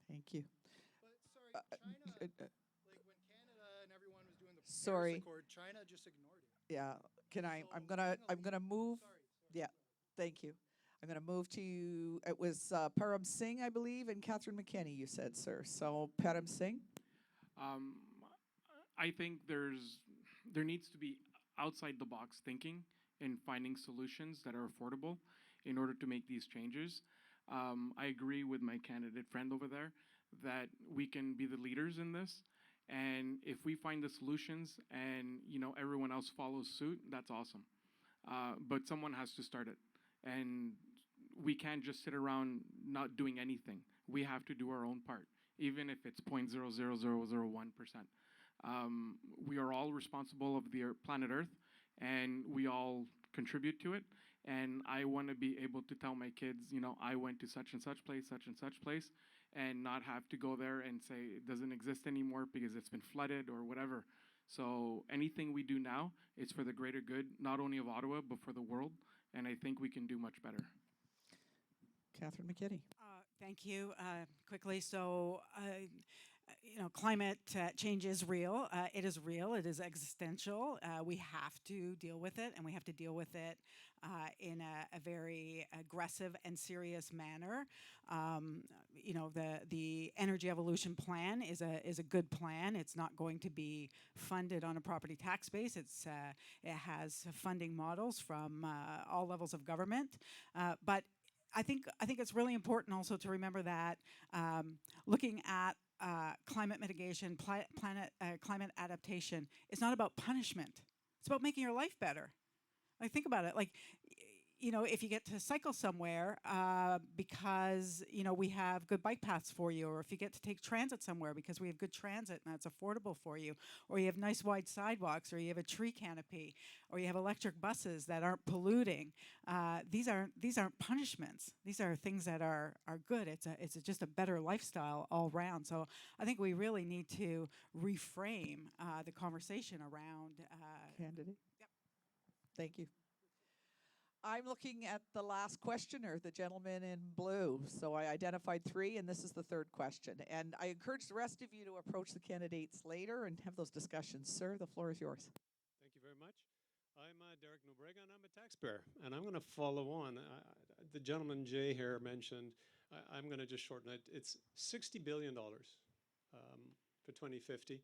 Speaker 2: Thank you.
Speaker 18: But sorry, China, like when Canada and everyone was doing the
Speaker 2: Sorry.
Speaker 18: Paris Accord, China just ignored it.
Speaker 2: Yeah. Can I?
Speaker 18: So
Speaker 2: I'm gonna move.
Speaker 18: Sorry.
Speaker 2: Yeah. Thank you. I'm gonna move to. It was Parab Singh, I believe, and Catherine Mckinney. You said, sir. So Parab Singh.
Speaker 6: I think there needs to be outside the box thinking and finding solutions that are affordable in order to make these changes. I agree with my candidate friend over there that we can be the leaders in this, and if we find the solutions and everyone else follows suit, that's awesome. But someone has to start it, and we can't just sit around not doing anything. We have to do our own part, even if it's 0.00001%. We are all responsible of the planet Earth, and we all contribute to it. And I want to be able to tell my kids, I went to such and such place, and not have to go there and say it doesn't exist anymore because it's been flooded or whatever. So anything we do now, it's for the greater good, not only of Ottawa, but for the world. And I think we can do much better.
Speaker 2: Catherine Mckinney.
Speaker 3: Thank you. Quickly, so climate change is real. It is real. It is existential. We have to deal with it, and we have to deal with it in a very aggressive and serious manner. The Energy Evolution Plan is a good plan. It's not going to be funded on a property tax base. It has funding models from all levels of government, but I think it's really important also to remember that looking at climate mitigation, climate adaptation is not about punishment. It's about making your life better. Like, think about it. Like, you know, if you get to cycle somewhere because, you know, we have good bike paths for you, or if you get to take transit somewhere because we have good transit and that's affordable for you, or you have nice wide sidewalks, or you have a tree canopy, or you have electric buses that aren't polluting, these aren't punishments. These are things that are good. It's just a better lifestyle all round. So I think we really need to reframe the conversation around
Speaker 2: Candidate. Yep. Thank you. I'm looking at the last questioner, the gentleman in blue. So I identified 3, and this is the 3rd question. And I encourage the rest of you to approach the candidates later and have those discussions. Sir, the floor is yours.
Speaker 19: Thank you very much. I'm Derek Nobrega, and I'm a taxpayer. And I'm going to follow on. The gentleman Jay here mentioned, I'm going to just shorten it. It's $60 billion for 2050.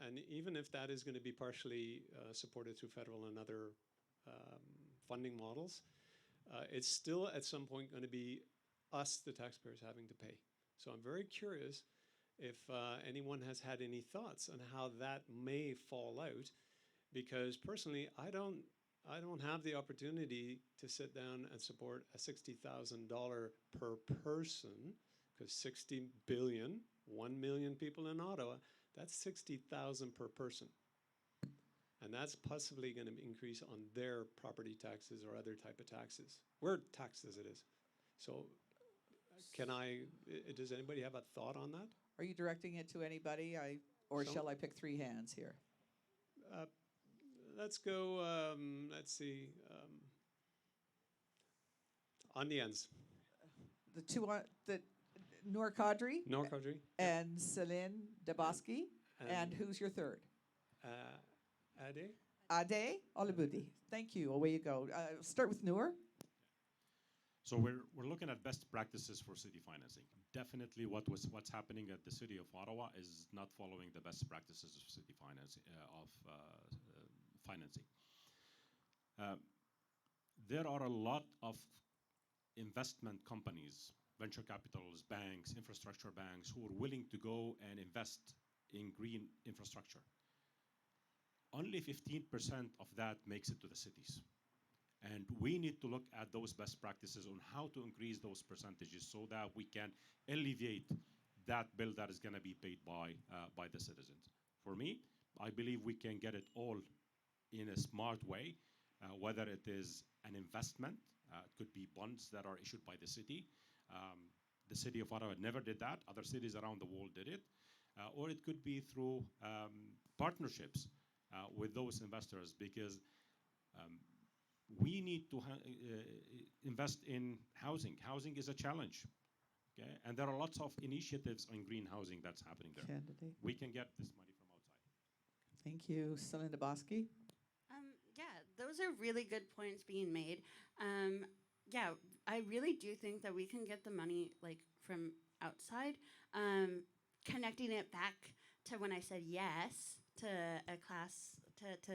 Speaker 19: And even if that is going to be partially supported through federal and other funding models, it's still at some point going to be us, the taxpayers, having to pay. So I'm very curious if anyone has had any thoughts on how that may fall out, because personally, I don't have the opportunity to sit down and support a $60,000 per person, because 60 billion, 1 million people in Ottawa, that's 60,000 per person. And that's possibly going to increase on their property taxes or other type of taxes. We're taxed as it is. So does anybody have a thought on that?
Speaker 2: Are you directing it to anybody, or shall I pick 3 hands here?
Speaker 19: Let's go, let's see, on the ends.
Speaker 2: The 2 the Noor Cadre.
Speaker 19: Noor Cadre.
Speaker 2: And Celine De Visage. And who's your 3rd? Ade Olibudi. Thank you. Away you go. Start with Noor.
Speaker 9: So we're looking at best practices for city financing. Definitely what's happening at the city of Ottawa is not following the best practices of city financing. There are a lot of investment companies, venture capitals, banks, infrastructure banks, who are willing to go and invest in green infrastructure. Only 15% of that makes it to the cities. And we need to look at those best practices on how to increase those percentages so that we can alleviate that bill that is going to be paid by the citizens. For me, I believe we can get it all in a smart way, whether it is an investment, it could be bonds that are issued by the city. The city of Ottawa never did that. Other cities around the world did it. Or it could be through partnerships with those investors, because we need to invest in housing. Housing is a challenge, okay? And there are lots of initiatives on green housing that's happening there.
Speaker 2: Candidate.
Speaker 9: We can get this money from outside.
Speaker 2: Thank you. Celine De Visage.
Speaker 10: Yeah, those are really good points being made. Yeah, I really do think that we can get the money like from outside, connecting it back to when I said yes to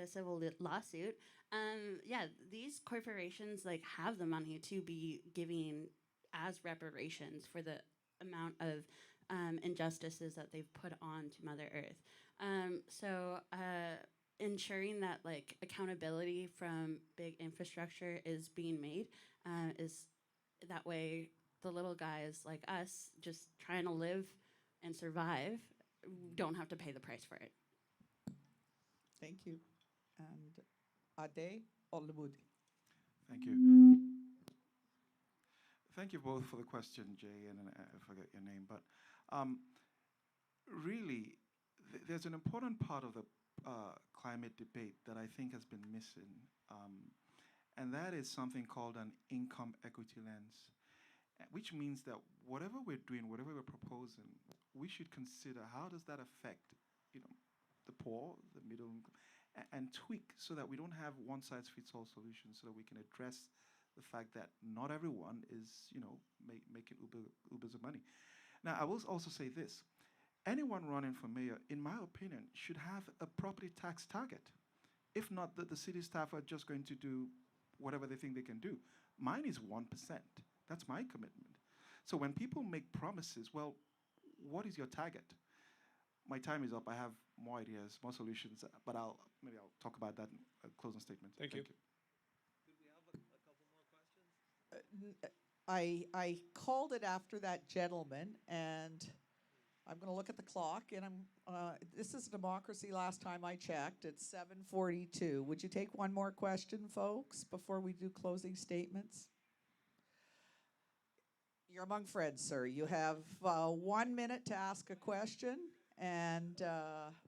Speaker 10: a civil lawsuit. Yeah, these corporations like have the money to be giving as reparations for the amount of injustices that they've put on to Mother Earth. So ensuring that like accountability from big infrastructure is being made is that way the little guys like us just trying to live and survive don't have to pay the price for it.
Speaker 2: Thank you. And Ade Olibudi.
Speaker 8: Thank you. Thank you both for the question, Jay, and I forget your name, but really, there's an important part of the climate debate that I think has been missing, and that is something called an income equity lens, which means that whatever we're doing, whatever we're proposing, we should consider how does that affect, the poor, the middle income, and tweak so that we don't have one-size-fits-all solutions, so that we can address the fact that not everyone is, making ubers of money. Now, I will also say this. Anyone running for mayor, in my opinion, should have a property tax target. If not, the city staff are just going to do whatever they think they can do. Mine is 1%. That's my commitment. So when people make promises, well, what is your target? My time is up. I have more ideas, more solutions, but maybe I'll talk about that in a closing statement.
Speaker 19: Thank you.
Speaker 2: I called it after that gentleman, and I'm going to look at the clock, and this is democracy. Last time I checked, it's 7:42. Would you take one more question, folks, before we do closing statements? You're among friends, sir. You have 1 minute to ask a question, and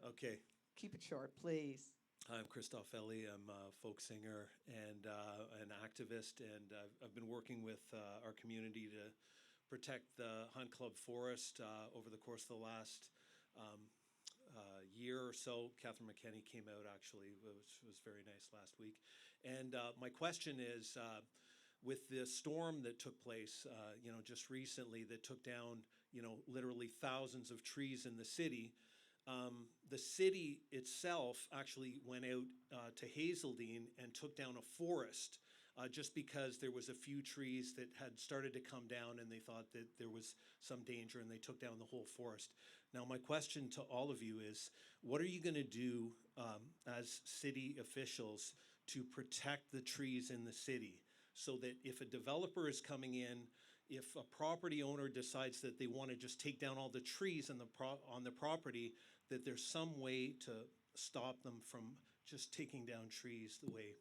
Speaker 20: okay.
Speaker 2: Keep it short, please.
Speaker 20: I'm Christophe Ellie. I'm a folk singer and an activist, and I've been working with our community to protect the Hunt Club Forest over the course of the last year or so. Catherine Mckinney came out actually, which was very nice last week. And my question is, with the storm that took place, just recently, that took down, literally thousands of trees in the city city itself actually went out to Hazeldean and took down a forest just because there was a few trees that had started to come down and they thought that there was some danger and they took down the whole forest. Now, my question to all of you is, what are you going to do as city officials to protect the trees in the city so that if a developer is coming in, if a property owner decides that they want to just take down all the trees on the property, that there's some way to stop them from just taking down trees the way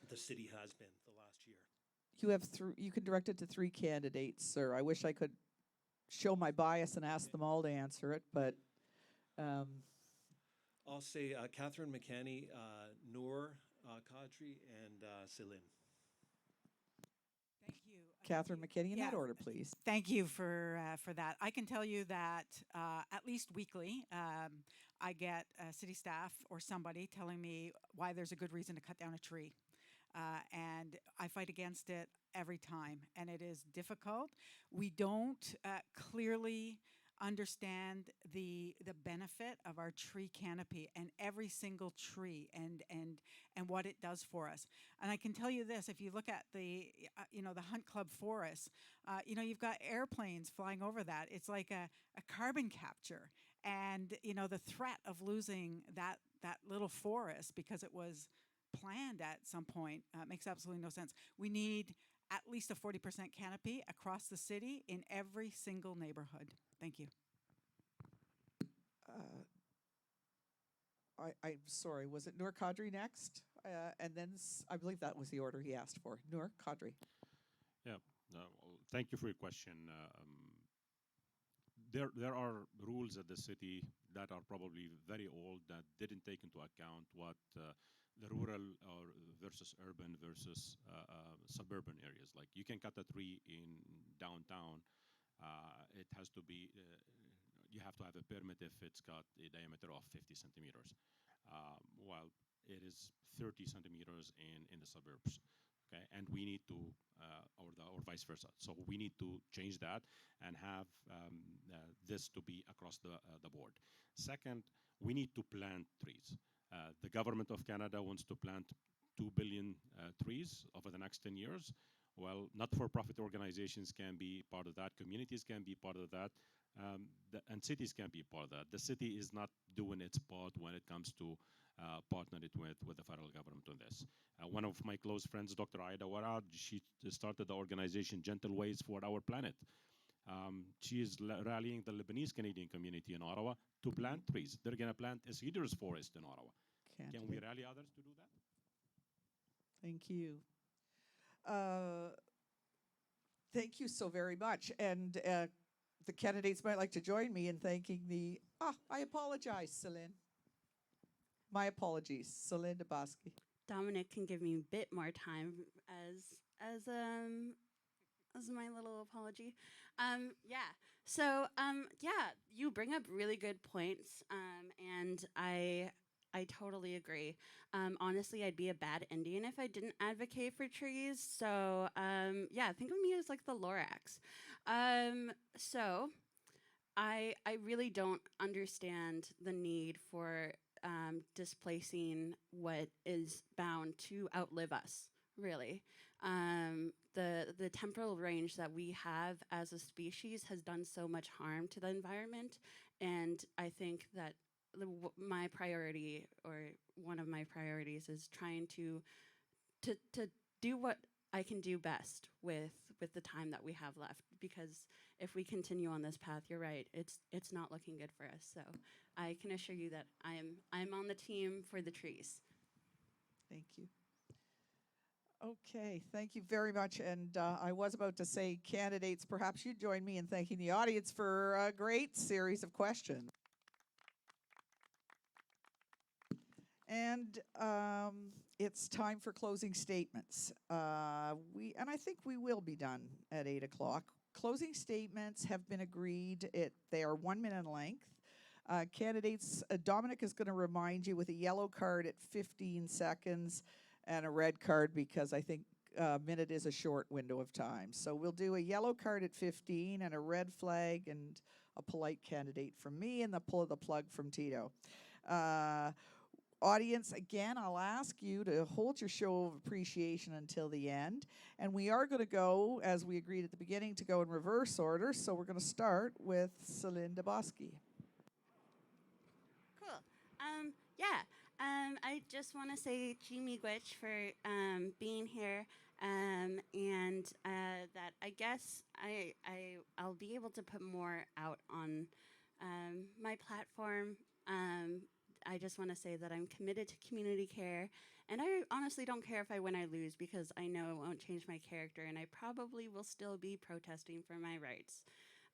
Speaker 20: the city has been the last year?
Speaker 2: You have you can direct it to 3 candidates, sir. I wish I could show my bias and ask them all to answer it, but
Speaker 20: I'll say Catherine McKenney, Noor Cadre, and Celine.
Speaker 3: Thank you.
Speaker 2: Catherine McKinney, in that order, please.
Speaker 3: Thank you for that. I can tell you that at least weekly, I get city staff or somebody telling me why there's a good reason to cut down a tree. And I fight against it every time, and it is difficult. We don't clearly understand the benefit of our tree canopy and every single tree and what it does for us. And I can tell you this: if you look at the Hunt Club Forest, you've got airplanes flying over that. It's like a carbon capture, and the threat of losing that little forest because it was planned at some point makes absolutely no sense. We need at least a 40% canopy across the city in every single neighborhood. Thank you.
Speaker 2: I'm sorry, was it Noor Cadre next? And then I believe that was the order he asked for. Noor Cadre.
Speaker 9: Yeah, well, thank you for your question. There are rules at the city that are probably very old that didn't take into account what the rural versus urban versus suburban areas. Like you can cut a tree in downtown. It has to be, you have to have a permit if it's got a diameter of 50 centimeters, while it is 30 centimeters in the suburbs. Okay, and we need to, or vice versa. So we need to change that and have this to be across the board. Second, we need to plant trees. The government of Canada wants to plant 2 billion trees over the next 10 years. Well, not-for-profit organizations can be part of that. Communities can be part of that. And cities can be part of that. The city is not doing its part when it comes to partnering with the federal government on this. One of my close friends, Dr. Aida Warad, she started the organization Gentle Ways for Our Planet. She is rallying the Lebanese Canadian community in Ottawa to plant trees. They're going to plant a cedars forest in Ottawa. Can we rally others to do that?
Speaker 2: Thank you. Thank you so very much. And the candidates might like to join me in thanking the, I apologize, Celine. My apologies, Celine De Visage.
Speaker 10: Dominic can give me a bit more time as my little apology. You bring up really good points, and I totally agree. Honestly, I'd be a bad Indian if I didn't advocate for trees. So think of me as like the Lorax. So I really don't understand the need for displacing what is bound to outlive us. really. The temporal range that we have as a species has done so much harm to the environment, and I think that my priority, or one of my priorities, is trying to do what I can do best with the time that we have left. Because if we continue on this path, you're right, it's not looking good for us. So I can assure you that I'm on the team for the trees.
Speaker 2: Thank you. Okay, thank you very much. And I was about to say, candidates, perhaps you'd join me in thanking the audience for a great series of questions. And it's time for closing statements. And I think we will be done at 8 o'clock. Closing statements have been agreed. They are 1 minute in length. Candidates, Dominic is going to remind you with a yellow card at 15 seconds and a red card, because I think a minute is a short window of time. So we'll do a yellow card at 15 and a red flag and a polite candidate from me and the pull of the plug from Tito. Audience, again, I'll ask you to hold your show of appreciation until the end. And we are going to go, as we agreed at the beginning, to go in reverse order. So we're going to start with Celine De Visage.
Speaker 10: Cool. I just want to say miigwech for being here, and that I guess I'll be able to put more out on my platform. I just want to say that I'm committed to community care, and I honestly don't care if I win or lose, because I know it won't change my character, and I probably will still be protesting for my rights.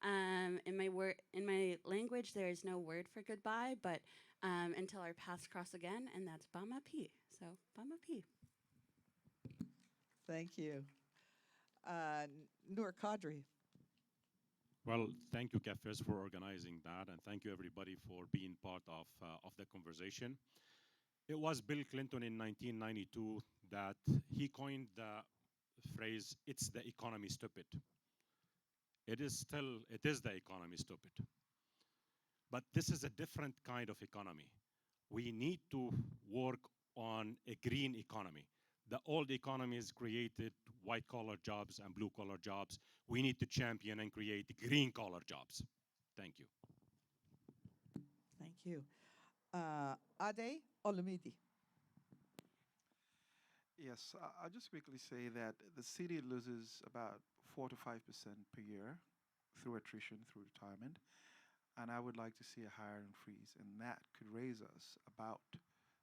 Speaker 10: In my language, there is no word for goodbye, but until our paths cross again, and that's Bama P. So Bama P.
Speaker 2: Thank you. Noor Cadre.
Speaker 9: Well, thank you, Kefes, for organizing that, and thank you, everybody, for being part of the conversation. It was Bill Clinton in 1992 that he coined the phrase, "It's the economy, stupid." It is the economy, stupid. But this is a different kind of economy. We need to work on a green economy. The old economies created white-collar jobs and blue-collar jobs. We need to champion and create green-collar jobs. Thank you.
Speaker 2: Thank you. Ade Olumide.
Speaker 8: Yes, I'll just quickly say that the city loses about 4 to 5% per year through attrition, through retirement. And I would like to see a hiring freeze, and that could raise us about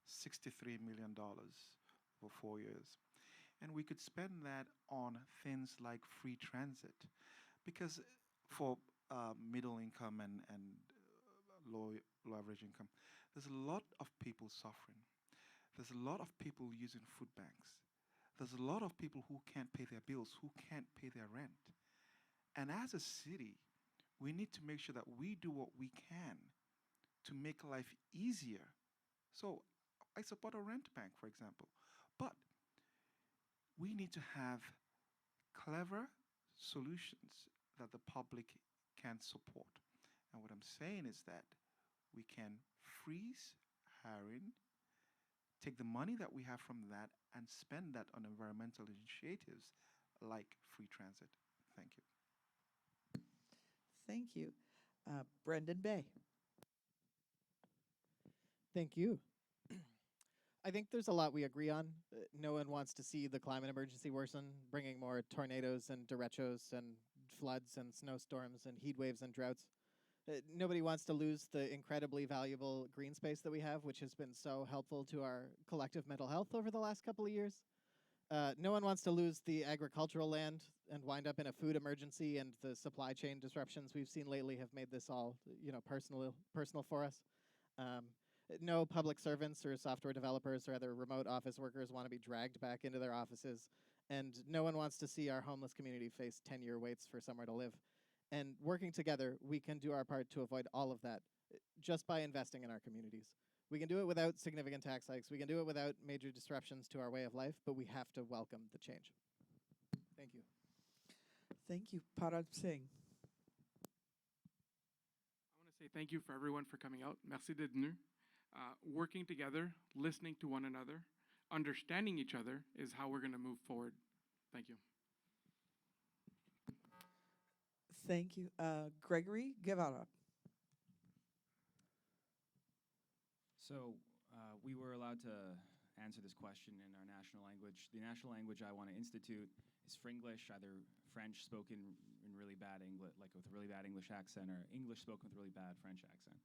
Speaker 8: $63 million over 4 years. And we could spend that on things like free transit, because for middle income and low average income, there's a lot of people suffering. There's a lot of people using food banks. There's a lot of people who can't pay their bills, who can't pay their rent. And as a city, we need to make sure that we do what we can to make life easier. So I support a rent bank, for example. But we need to have clever solutions that the public can support. And what I'm saying is that we can freeze hiring, take the money that we have from that, and spend that on environmental initiatives like free transit. Thank you.
Speaker 2: Thank you. Brendan Bay.
Speaker 7: Thank you. I think there's a lot we agree on. No one wants to see the climate emergency worsen, bringing more tornadoes and derechos and floods and snowstorms and heat waves and droughts. Nobody wants to lose the incredibly valuable green space that we have, which has been so helpful to our collective mental health over the last couple of years. No one wants to lose the agricultural land and wind up in a food emergency, and the supply chain disruptions we've seen lately have made this all, personal for us. No public servants or software developers or other remote office workers want to be dragged back into their offices, and no one wants to see our homeless community face 10-year waits for somewhere to live. And working together, we can do our part to avoid all of that just by investing in our communities. We can do it without significant tax hikes. We can do it without major disruptions to our way of life, but we have to welcome the change. Thank you.
Speaker 2: Thank you. Parab Singh.
Speaker 6: I want to say thank you for everyone for coming out. Merci d'être venu. Working together, listening to one another, understanding each other is how we're going to move forward. Thank you.
Speaker 2: Thank you. Gregory Guevara.
Speaker 5: So we were allowed to answer this question in our national language. The national language I want to institute is Fringlish, either French spoken in really bad English, like with a really bad English accent, or English spoken with a really bad French accent.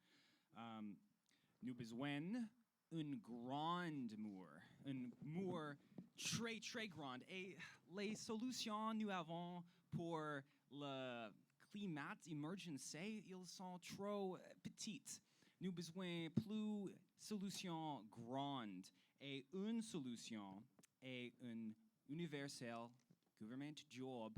Speaker 5: Nous besoin un grand mur très très grand. Et les solutions nous avons pour le climat émergence, ils sont trop petites. Nous besoin plus solutions grandes. Et une solution est un universel government job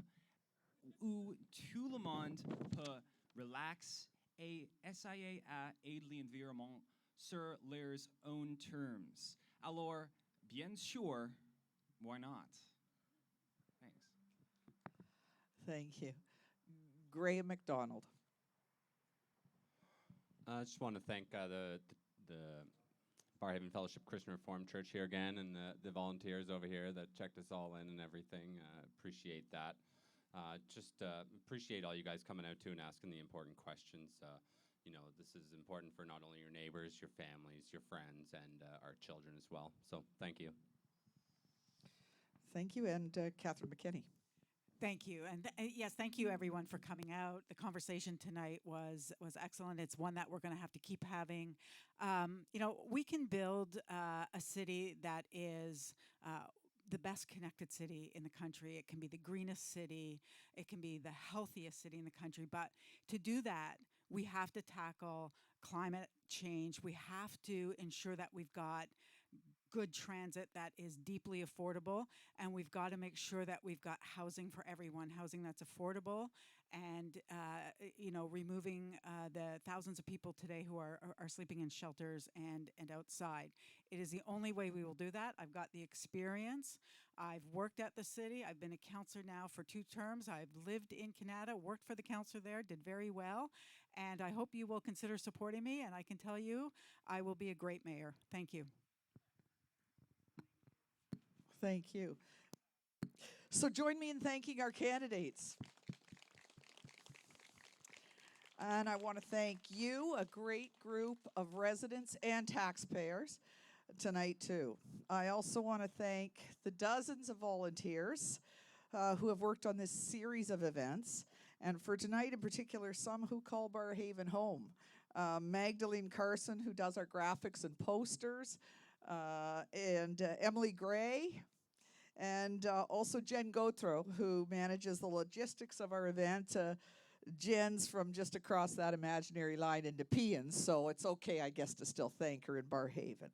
Speaker 5: où tout le monde peut relax et essayer à aider l'environnement sur leurs own terms. Alors, bien sûr, why not? Thanks.
Speaker 2: Thank you. Graham Mcdonald.
Speaker 4: I just want to thank the Barrhaven Fellowship Christian Reformed Church here again, and the volunteers over here that checked us all in and everything. Appreciate that. Just appreciate all you guys coming out too and asking the important questions. You know, this is important for not only your neighbors, your families, your friends, and our children as well. So thank you.
Speaker 2: Thank you. And Catherine Mckinney.
Speaker 3: Thank you. And yes, thank you everyone for coming out. The conversation tonight was excellent. It's one that we're going to have to keep having. You know, we can build a city that is the best connected city in the country. It can be the greenest city. It can be the healthiest city in the country. But to do that, we have to tackle climate change. We have to ensure that we've got good transit that is deeply affordable, and we've got to make sure that we've got housing for everyone, housing that's affordable, and you know, removing the thousands of people today who are sleeping in shelters and outside. It is the only way we will do that. I've got the experience. I've worked at the city. I've been a counselor now for 2 terms. I've lived in Canada, worked for the counselor there, did very well, and I hope you will consider supporting me, and I can tell you I will be a great mayor. Thank you.
Speaker 2: Thank you. So join me in thanking our candidates. And I want to thank you, a great group of residents and taxpayers tonight too. I also want to thank the dozens of volunteers who have worked on this series of events. And for tonight in particular, some who call Barrhaven home. Magdalene Carson, who does our graphics and posters, and Emily Gray, and also Jen Gautreau, who manages the logistics of our event. Jen's from just across that imaginary line in Nepean, so it's okay, I guess, to still thank her in Barrhaven.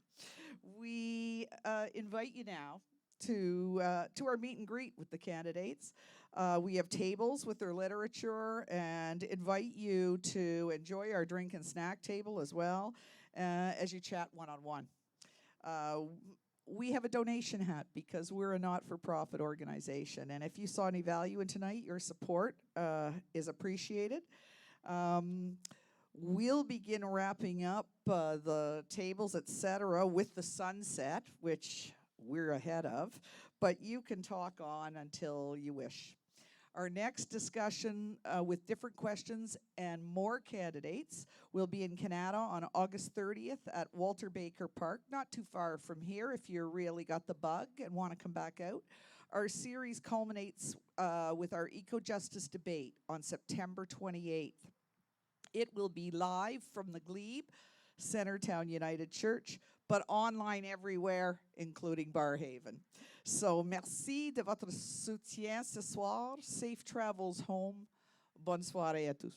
Speaker 2: We invite you now to our meet and greet with the candidates. We have tables with their literature and invite you to enjoy our drink and snack table as well as you chat one-on-one. We have a donation hat because we're a not-for-profit organization, and if you saw any value in tonight, your support is appreciated. We'll begin wrapping up the tables, etc., with the sunset, which we're ahead of, but you can talk on until you wish. Our next discussion with different questions and more candidates will be in Canada on August 30th at Walter Baker Park, not too far from here if you really got the bug and want to come back out. Our series culminates with our eco-justice debate on September 28th. It will be live from the Glebe, Centertown United Church, but online everywhere, including Barrhaven. So, merci de votre soutien ce soir. Safe travels home. Bonne soirée à tous.